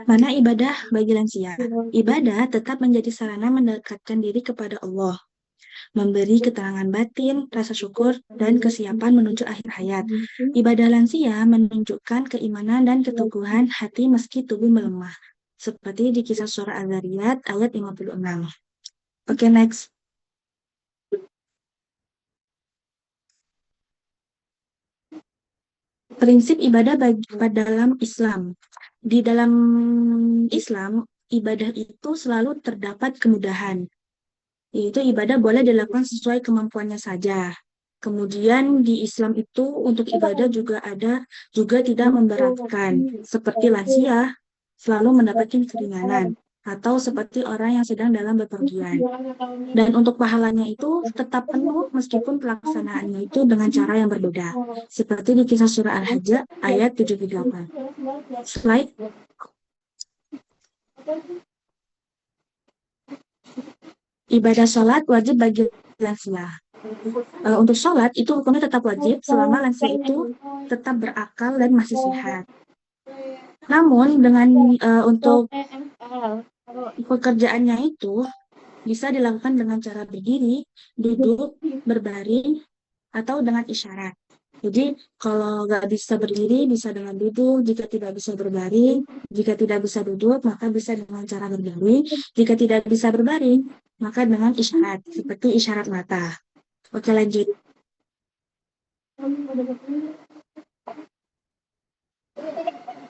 Mana ibadah bagi lansia? Ibadah tetap menjadi sarana mendekatkan diri kepada Allah, memberi keterangan batin, rasa syukur, dan kesiapan menuju akhir hayat. Ibadah lansia menunjukkan keimanan dan keteguhan hati meski tubuh melemah, seperti di kisah surah Al-Zariyat ayat 56. Oke, next. Prinsip ibadah dalam Islam. Di dalam Islam, ibadah itu selalu terdapat kemudahan. Yaitu ibadah boleh dilakukan sesuai kemampuannya saja. Kemudian di Islam itu untuk ibadah juga tidak memberatkan. Seperti lansia selalu mendapatkan keringanan. Atau seperti orang yang sedang dalam bepergian. Dan untuk pahalanya itu tetap penuh meskipun pelaksanaannya itu dengan cara yang berbeda. Seperti di kisah surah Al-Hajj ayat 78. Slide. Ibadah sholat wajib bagi lansia. Untuk sholat itu hukumnya tetap wajib selama lansia itu tetap berakal dan masih sehat. Namun untuk pekerjaannya itu bisa dilakukan dengan cara berdiri, duduk, berbaring, atau dengan isyarat. Jadi kalau nggak bisa berdiri, bisa dengan duduk. Jika tidak bisa berbaring, jika tidak bisa duduk, maka bisa dengan cara berbaring. Jika tidak bisa berbaring, maka dengan isyarat, seperti isyarat mata. Oke, lanjut.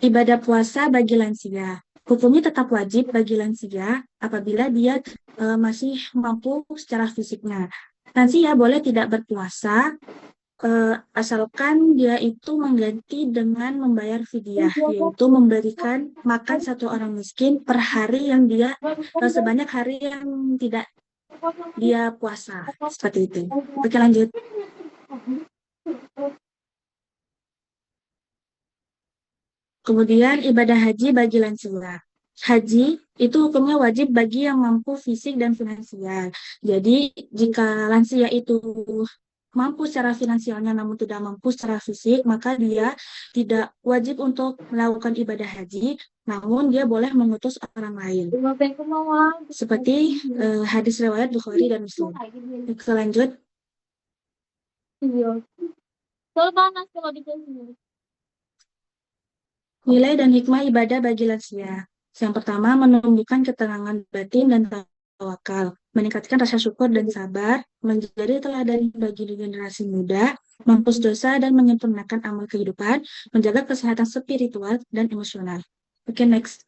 Ibadah puasa bagi lansia. Hukumnya tetap wajib bagi lansia apabila dia masih mampu secara fisiknya. Lansia boleh tidak berpuasa asalkan dia itu mengganti dengan membayar fidyah, yaitu memberikan makan satu orang miskin per hari yang dia sebanyak hari yang tidak dia puasa, seperti itu. Oke, lanjut. Kemudian ibadah haji bagi lansia. Haji itu hukumnya wajib bagi yang mampu fisik dan finansial. Jadi jika lansia itu mampu secara finansialnya namun tidak mampu secara fisik, maka dia tidak wajib untuk melakukan ibadah haji, namun dia boleh mengutus orang lain. Seperti hadis riwayat Bukhari dan Muslim. Lanjut. Nilai dan hikmah ibadah bagi lansia. Yang pertama, menumbuhkan ketenangan batin dan tawakal, meningkatkan rasa syukur dan sabar, menjadi teladan bagi generasi muda, menghapus dosa dan menyempurnakan amal kehidupan, menjaga kesehatan spiritual dan emosional. Oke, next.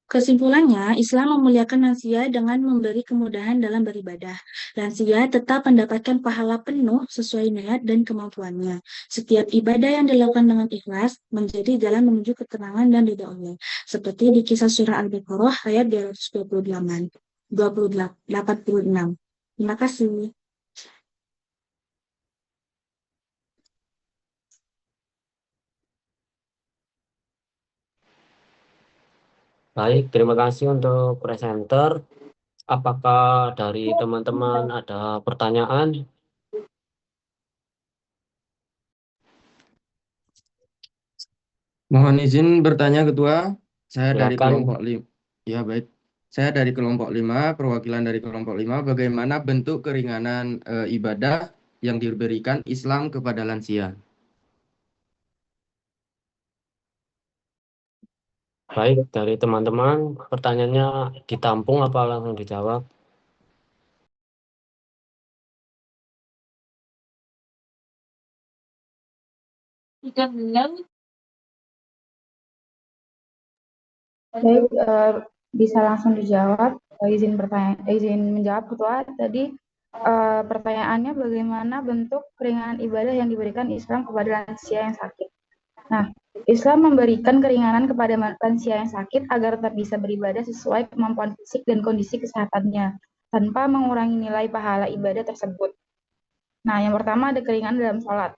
Kesimpulannya, Islam memuliakan lansia dengan memberi kemudahan dalam beribadah. Lansia tetap mendapatkan pahala penuh sesuai niat dan kemampuannya. Setiap ibadah yang dilakukan dengan ikhlas menjadi jalan menuju ketenangan dan ridha Allah. Seperti di kisah surah Al-Baqarah ayat 286. Terima kasih. Baik, terima kasih untuk presenter. Apakah dari teman-teman ada pertanyaan? Mohon izin bertanya Ketua. Saya dari Silakan. kelompok 5. Ya, baik. Saya dari kelompok 5, perwakilan dari kelompok 5, bagaimana bentuk keringanan ibadah yang diberikan Islam kepada lansia? Baik, dari teman-teman, pertanyaannya ditampung apa langsung dijawab? Baik, bisa langsung dijawab. Izin menjawab Ketua. Tadi pertanyaannya bagaimana bentuk keringanan ibadah yang diberikan Islam kepada lansia yang sakit. Nah, Islam memberikan keringanan kepada lansia yang sakit agar tetap bisa beribadah sesuai kemampuan fisik dan kondisi kesehatannya, tanpa mengurangi nilai pahala ibadah tersebut. Nah, yang pertama ada keringanan dalam sholat.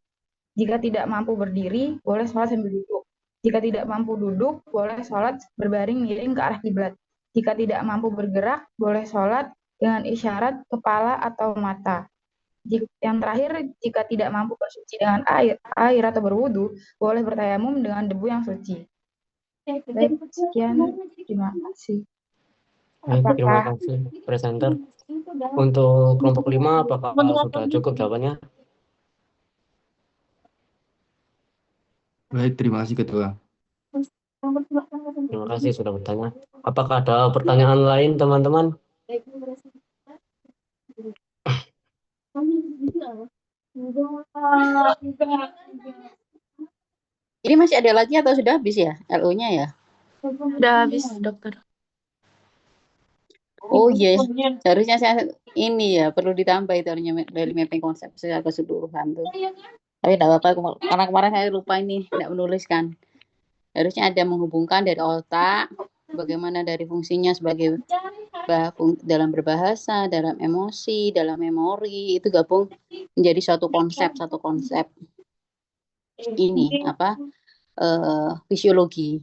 Jika tidak mampu berdiri, boleh sholat sambil duduk. Jika tidak mampu duduk, boleh sholat berbaring miring ke arah kiblat. Jika tidak mampu bergerak, boleh sholat dengan isyarat kepala atau mata. Yang terakhir, jika tidak mampu bersuci dengan air atau berwudu, boleh bertayamum dengan debu yang suci. Baik, sekian. Terima kasih. Baik, terima Apakah kasih presenter. Untuk kelompok 5, apakah sudah cukup jawabannya? Baik, terima kasih Ketua. Terima kasih sudah bertanya. Apakah ada pertanyaan lain, teman-teman? Ini masih ada lagi atau sudah habis ya LO-nya ya? Udah habis, dokter. Oh iya, seharusnya saya ini ya perlu ditambah itu dari mapping konsep secara keseluruhan tuh. Tapi tidak apa-apa, karena kemarin saya lupa ini tidak menuliskan. Harusnya ada menghubungkan dari otak, bagaimana dari fungsinya sebagai dalam berbahasa, dalam emosi, dalam memori, itu gabung menjadi satu konsep ini apa fisiologi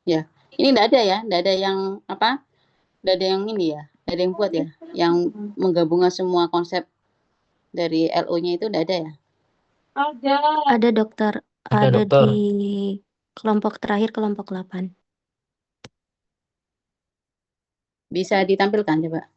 ya. Ini tidak ada ya, tidak ada yang apa, tidak ada yang ini ya, tidak ada yang buat ya, yang menggabungkan semua konsep dari LO-nya itu tidak ada ya. Ada dokter, Ada, ada dokter. di kelompok terakhir, kelompok 8. Bisa ditampilkan coba.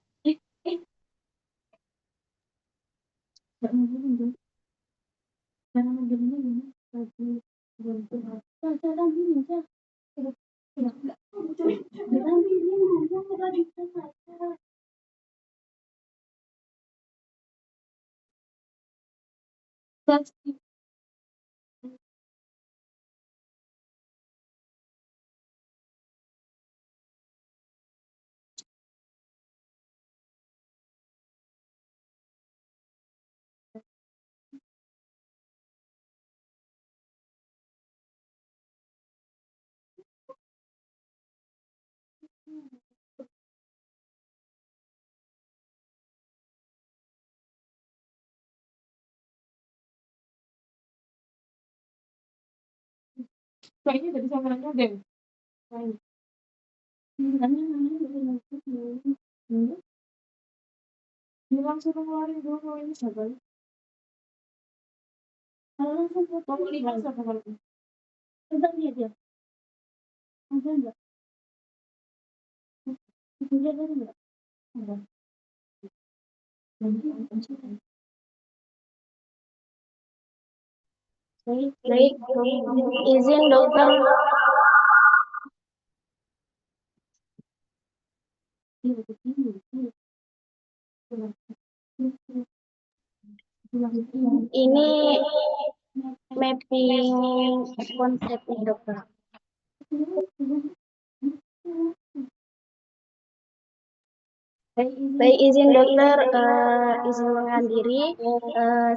Kayaknya dari sama deh. Bilang suruh ngeluarin dulu ini siapa? Kamu lihat siapa kalau itu? Coba lihat ya. Ada enggak? Lihat ada enggak? Ada. Baik, izin dokter. Ini mapping konsepnya dokter. Baik, izin dokter, izin menghadiri.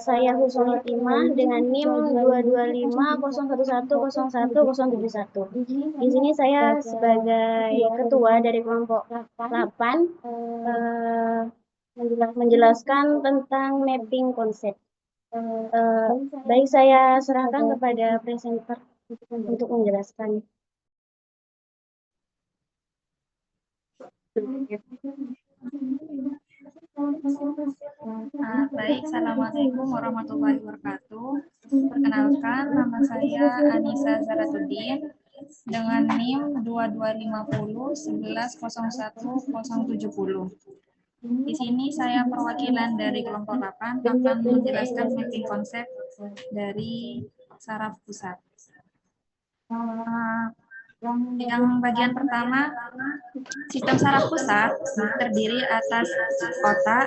Saya Husnul Timah dengan NIM 22501101071. Di sini saya sebagai ketua dari kelompok 8 menjelaskan tentang mapping konsep. Baik, saya serahkan kepada presenter untuk menjelaskan. Baik, Assalamualaikum warahmatullahi wabarakatuh. Perkenalkan, nama saya Anissa Zaratuddin dengan NIM 2250110170. Di sini saya perwakilan dari kelompok 8 akan menjelaskan mapping konsep dari saraf pusat. Yang bagian pertama, sistem saraf pusat terdiri atas otak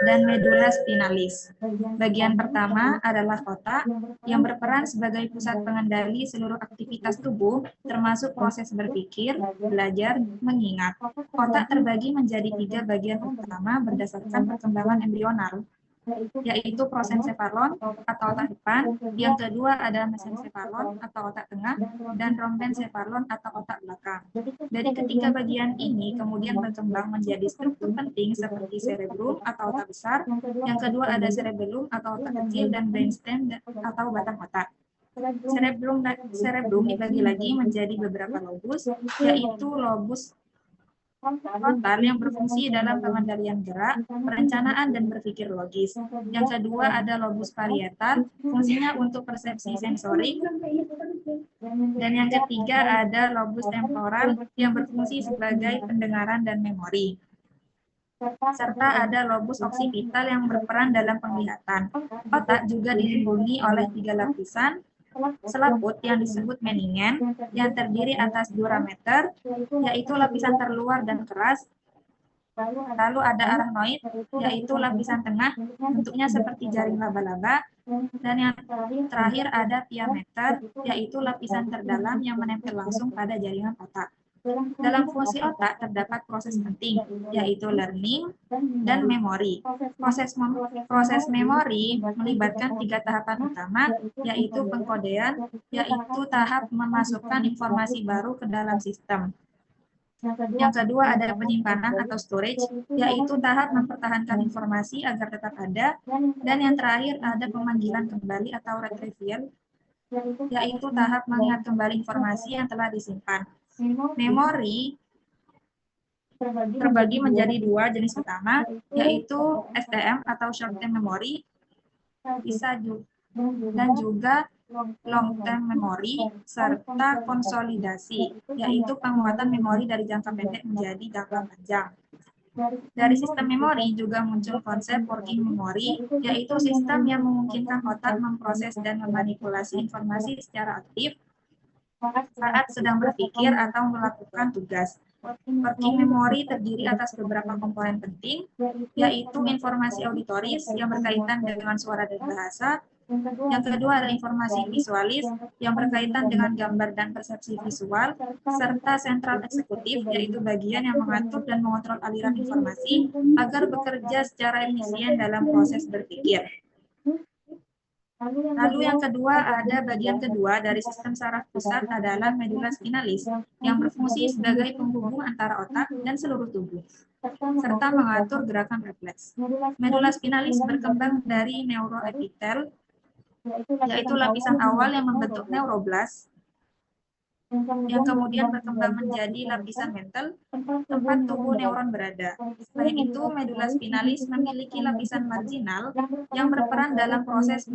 dan medula spinalis. Bagian pertama adalah otak yang berperan sebagai pusat pengendali seluruh aktivitas tubuh, termasuk proses berpikir, belajar, mengingat. Otak terbagi menjadi 3 bagian utama berdasarkan perkembangan embrional, yaitu prosencephalon atau otak depan, yang kedua ada mesencephalon atau otak tengah, dan rhombencephalon atau otak belakang. Dari ketiga bagian ini kemudian berkembang menjadi struktur penting seperti cerebrum atau otak besar, yang kedua ada cerebellum atau otak kecil, dan brainstem atau batang otak. Cerebrum dibagi lagi menjadi beberapa lobus, yaitu lobus frontal yang berfungsi dalam pengendalian gerak, perencanaan, dan berpikir logis. Yang kedua ada lobus parietal, fungsinya untuk persepsi sensorik. Dan yang ketiga ada lobus temporal yang berfungsi sebagai pendengaran dan memori. Serta ada lobus occipital yang berperan dalam penglihatan. Otak juga dilindungi oleh 3 lapisan selaput yang disebut meningen, yang terdiri atas durameter, yaitu lapisan terluar dan keras. Lalu ada arachnoid, yaitu lapisan tengah, bentuknya seperti jaring laba-laba. Dan yang terakhir ada piameter, yaitu lapisan terdalam yang menempel langsung pada jaringan otak. Dalam fungsi otak terdapat proses penting, yaitu learning dan memori. Proses memori melibatkan 3 tahapan utama, yaitu pengkodean, yaitu tahap memasukkan informasi baru ke dalam sistem. Yang kedua ada penyimpanan atau storage, yaitu tahap mempertahankan informasi agar tetap ada. Dan yang terakhir ada pemanggilan kembali atau retrieval, yaitu tahap mengingat kembali informasi yang telah disimpan. Memori terbagi menjadi 2 jenis utama, yaitu STM atau short term memory, dan juga long term memory, serta konsolidasi, yaitu penguatan memori dari jangka pendek menjadi jangka panjang. Dari sistem memori juga muncul konsep working memory, yaitu sistem yang memungkinkan otak memproses dan memanipulasi informasi secara aktif saat sedang berpikir atau melakukan tugas. Working memory terdiri atas beberapa komponen penting, yaitu informasi auditoris yang berkaitan dengan suara dan bahasa. Yang kedua ada informasi visualis yang berkaitan dengan gambar dan persepsi visual, serta sentral eksekutif, yaitu bagian yang mengatur dan mengontrol aliran informasi agar bekerja secara efisien dalam proses berpikir. Lalu yang kedua ada bagian kedua dari sistem saraf pusat adalah medula spinalis yang berfungsi sebagai penghubung antara otak dan seluruh tubuh, serta mengatur gerakan refleks. Medula spinalis berkembang dari neuroepitel, yaitu lapisan awal yang membentuk neuroblast, yang kemudian berkembang menjadi lapisan mantle, tempat tubuh neuron berada. Selain itu, medula spinalis memiliki lapisan marginal yang berperan dalam proses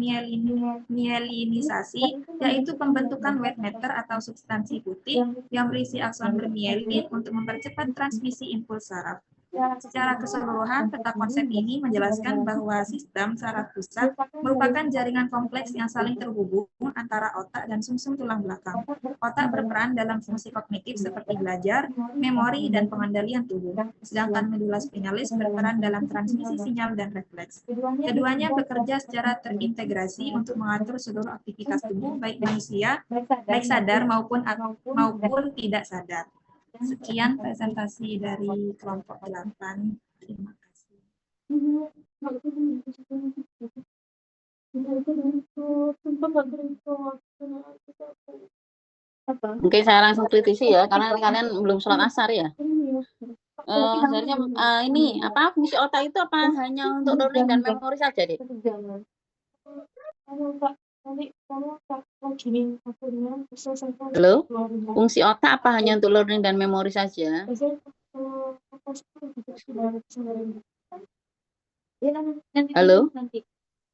mielinisasi, yaitu pembentukan white matter atau substansi putih yang berisi akson bermielin untuk mempercepat transmisi impuls saraf. Secara keseluruhan, peta konsep ini menjelaskan bahwa sistem saraf pusat merupakan jaringan kompleks yang saling terhubung antara otak dan sumsum tulang belakang. Otak berperan dalam fungsi kognitif seperti belajar, memori, dan pengendalian tubuh, sedangkan medula spinalis berperan dalam transmisi sinyal dan refleks. Keduanya bekerja secara terintegrasi untuk mengatur seluruh aktivitas tubuh, baik manusia, baik sadar maupun tidak sadar. Sekian presentasi dari kelompok 8. Terima kasih. Mungkin saya langsung kritisi ya, karena kalian belum sholat asar ya. Sebenarnya ini apa fungsi otak itu apa hanya untuk learning dan memori saja, Dik? Halo? Fungsi otak apa hanya untuk learning dan memori saja? Halo?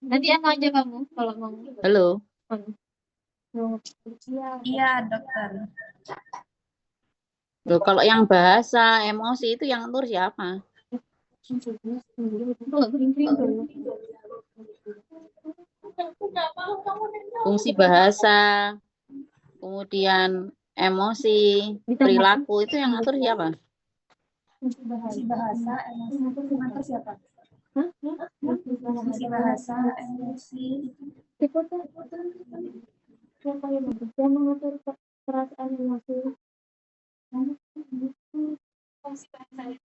Nanti anu aja kamu kalau mau. Halo? Iya, dokter. Loh, kalau yang bahasa, emosi itu yang atur siapa? Fungsi bahasa, kemudian emosi, perilaku itu yang ngatur siapa? Fungsi bahasa, emosi, mengatur siapa? Fungsi bahasa, emosi, Siapa yang mengatur perasaan emosi? fungsi bahasa.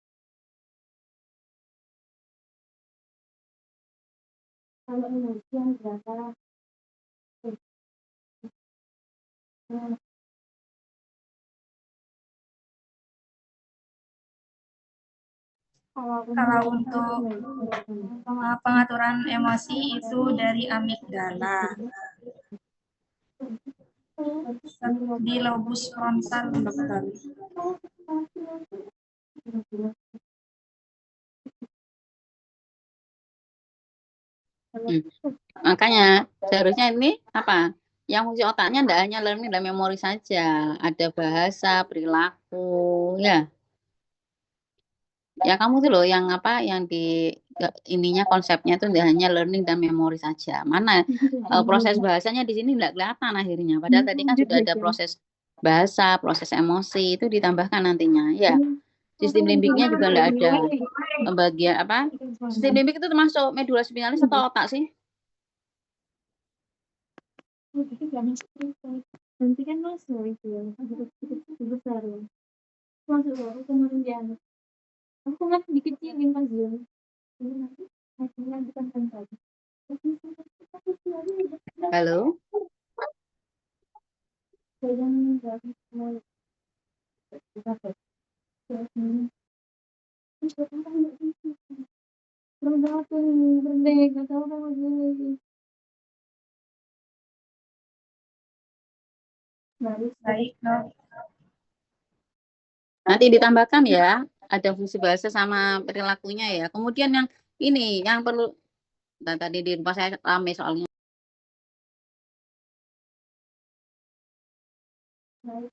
Kalau emosi yang berapa? Kalau untuk pengaturan emosi itu dari amigdala di lobus frontal, dokter. Makanya seharusnya ini apa? Yang fungsi otaknya tidak hanya learning dan memori saja, ada bahasa, perilaku, ya. Ya kamu tuh loh yang apa? Yang di ininya konsepnya itu tidak hanya learning dan memori saja. Mana proses bahasanya di sini tidak kelihatan akhirnya. Padahal tadi kan sudah ada proses bahasa, proses emosi itu ditambahkan nantinya, ya. Sistem limbiknya juga tidak ada bagian apa? Sistem limbik itu termasuk medula spinalis atau otak sih? Nanti kan masuk itu ya, besar ya. Masuk aku kemarin dia. Aku nggak dikecilin Mas Jun. Nanti hasilnya bukan tadi. Halo? Baik, dok. Nanti ditambahkan ya, ada fungsi bahasa sama perilakunya ya. Kemudian yang ini yang perlu, dan tadi di rumah saya rame soalnya.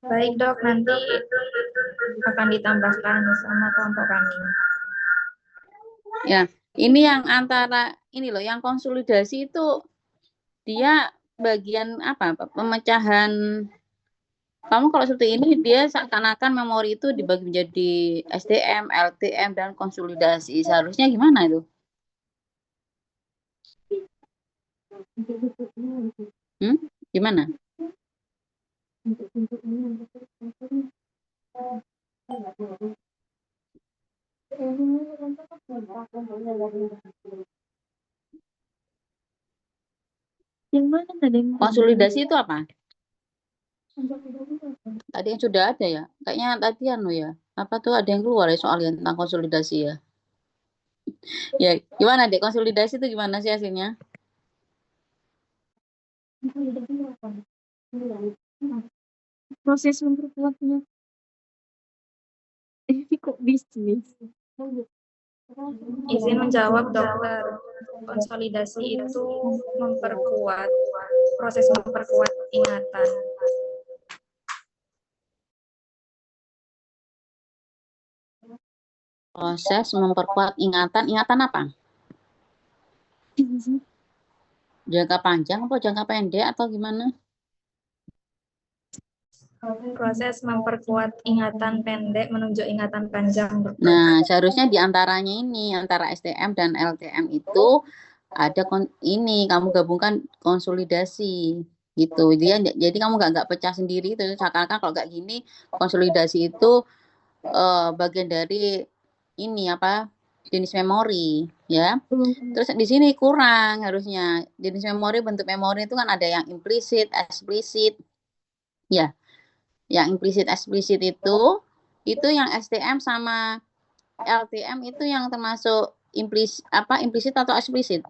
Baik, dok, nanti akan ditambahkan sama kelompok kami. Ya, ini yang antara ini loh, yang konsolidasi itu dia bagian apa? Pemecahan. Kamu kalau seperti ini dia seakan-akan memori itu dibagi menjadi SDM, LTM dan konsolidasi. Seharusnya gimana itu? Gimana? Yang mana tadi? Konsolidasi itu apa? Tadi yang sudah ada ya. Kayaknya tadi anu ya. Apa tuh ada yang keluar ya soalnya tentang konsolidasi ya. Ya, gimana deh konsolidasi itu gimana sih hasilnya? Proses memperkuatnya. Ini kok bisnis? Izin menjawab, dokter. Konsolidasi itu memperkuat, proses memperkuat ingatan. Proses memperkuat ingatan. Ingatan apa? Jangka panjang atau jangka pendek atau gimana? Proses memperkuat ingatan pendek menuju ingatan panjang, dokter. Nah, seharusnya di antaranya ini, antara STM dan LTM itu ada ini, kamu gabungkan konsolidasi gitu. Jadi kamu nggak pecah sendiri itu. Seakan-akan kalau nggak gini, konsolidasi itu bagian dari ini apa? Jenis memori, ya. Terus di sini kurang harusnya. Jenis memori, bentuk memori itu kan ada yang implisit, eksplisit. Ya. Yang implisit eksplisit itu yang STM sama LTM itu yang termasuk implisit atau eksplisit?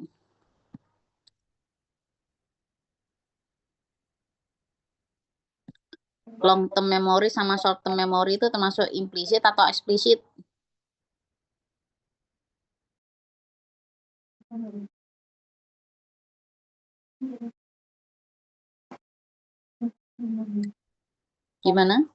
Long term memory sama short term memory itu termasuk implisit atau eksplisit? Gimana?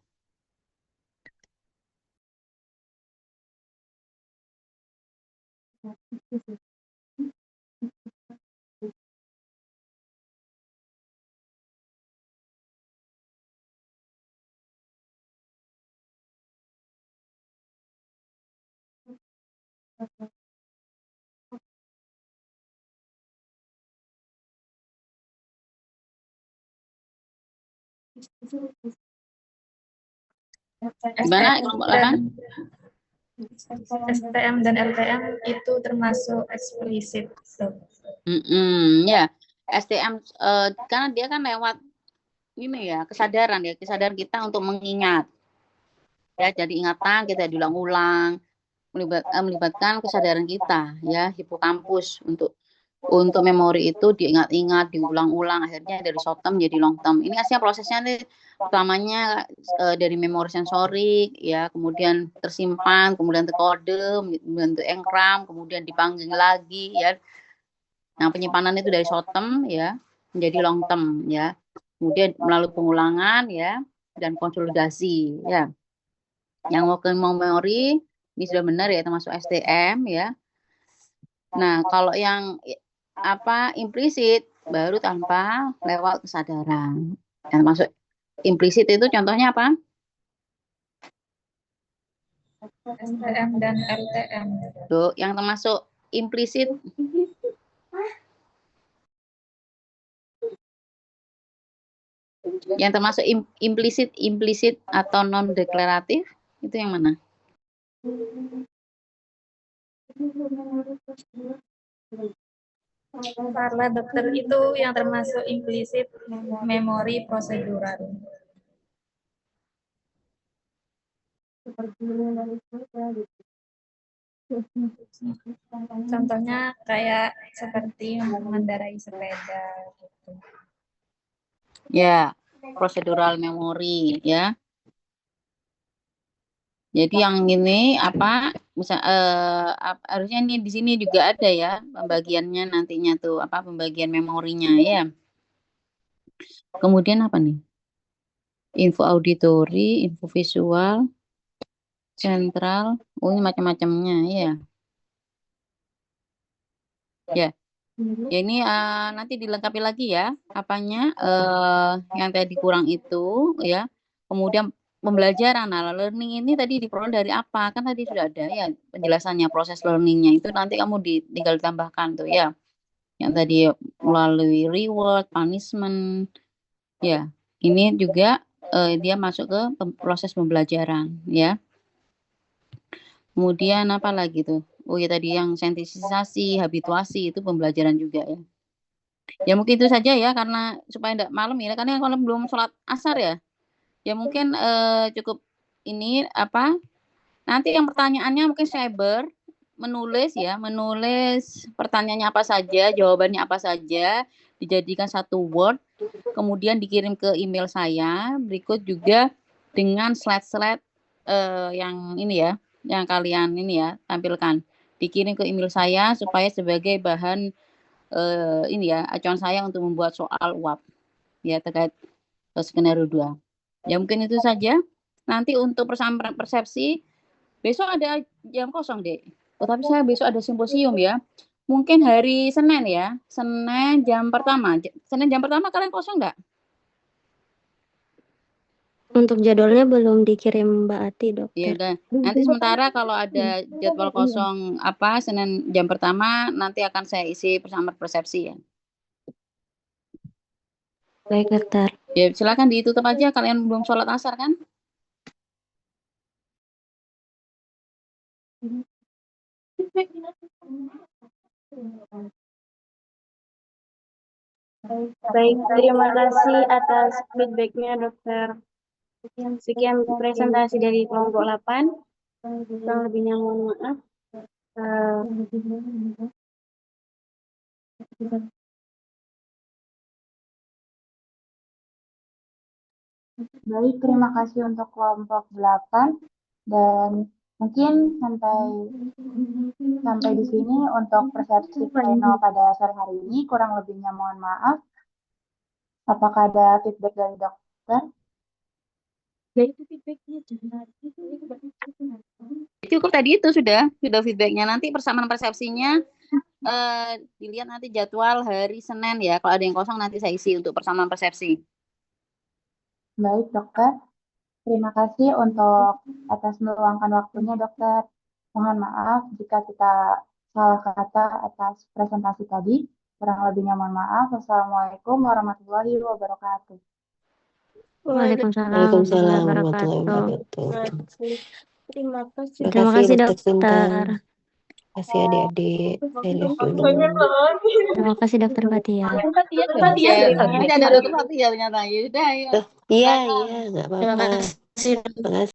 Gimana kelompok 8? STM dan LTM itu termasuk eksplisit. Ya, STM karena dia kan lewat ini ya, kesadaran kita untuk mengingat. Ya, jadi ingatan kita diulang-ulang, melibatkan kesadaran kita ya, hipokampus untuk memori itu diingat-ingat, diulang-ulang, akhirnya dari short term jadi long term. Ini aslinya prosesnya nih utamanya dari memori sensorik ya, kemudian tersimpan, kemudian terkode, kemudian terengram, kemudian dipanggil lagi ya. Nah, penyimpanan itu dari short term ya menjadi long term ya. Kemudian melalui pengulangan ya dan konsolidasi ya. Yang mau memori ini sudah benar ya, termasuk STM ya. Nah, kalau yang implisit baru tanpa lewat kesadaran. Yang masuk implisit itu contohnya apa? STM dan LTM. Tuh, yang termasuk implisit yang termasuk implisit atau non deklaratif itu yang mana? Karena dokter itu yang termasuk implisit memori prosedural. Contohnya kayak seperti mengendarai sepeda gitu. Ya, prosedural memori ya. Jadi yang ini harusnya ini di sini juga ada ya pembagiannya nantinya tuh pembagian memorinya ya. Kemudian apa nih? Info auditori, info visual, sentral, ini macam-macamnya ya. Ya. Ya ini nanti dilengkapi lagi ya apanya yang tadi kurang itu ya. Kemudian pembelajaran, learning ini tadi diperoleh dari apa? Kan tadi sudah ada ya penjelasannya, proses learningnya itu nanti kamu tinggal ditambahkan tuh ya. Yang tadi melalui reward, punishment, ya. Ini juga dia masuk ke proses pembelajaran ya. Kemudian apa lagi tuh? Oh ya tadi yang sensitisasi, habituasi itu pembelajaran juga ya. Ya mungkin itu saja ya karena supaya tidak malam ya karena kalau belum sholat asar ya. Ya mungkin cukup ini nanti yang pertanyaannya mungkin cyber menulis pertanyaannya apa saja, jawabannya apa saja, dijadikan satu Word, kemudian dikirim ke email saya, berikut juga dengan slide-slide yang ini ya, yang kalian ini ya tampilkan, dikirim ke email saya supaya sebagai bahan ini ya acuan saya untuk membuat soal UAP ya terkait skenario 2. Ya mungkin itu saja. Nanti untuk persamaan persepsi besok ada jam kosong, Dek. Oh, tapi saya besok ada simposium ya. Mungkin hari Senin ya. Senin jam pertama kalian kosong nggak? Untuk jadwalnya belum dikirim Mbak Ati, Dokter. Iya udah. Nanti sementara kalau ada jadwal kosong Senin jam pertama nanti akan saya isi persamaan persepsi ya. Baik, Dokter. Ya silakan ditutup aja, kalian belum sholat asar kan? Baik, terima kasih atas feedbacknya, Dokter. Sekian presentasi dari kelompok 8. Kurang lebihnya mohon maaf. Baik, terima kasih untuk kelompok 8 dan mungkin sampai di sini untuk persepsi pleno pada sore hari ini. Kurang lebihnya mohon maaf. Apakah ada feedback dari dokter? Cukup tadi itu sudah feedbacknya. Nanti persamaan persepsinya dilihat nanti jadwal hari Senin ya. Kalau ada yang kosong nanti saya isi untuk persamaan persepsi. Baik, dokter. Terima kasih untuk atas meluangkan waktunya, dokter. Mohon maaf jika kita salah kata atas presentasi tadi. Kurang lebihnya mohon maaf. Wassalamualaikum warahmatullahi wabarakatuh. Waalaikumsalam Waalaikumsalam warahmatullahi warahmatullahi wabarakatuh. wabarakatuh. Terima kasih. Terima kasih Dr. dokter. Sinta. Terima kasih adik-adik. Saya lihat dulu. Terima kasih dokter Fatia. Masih ada dokter Fatia ternyata. Ya udah, ayo. Iya, nggak Terima apa-apa. kasih. Terima kasih.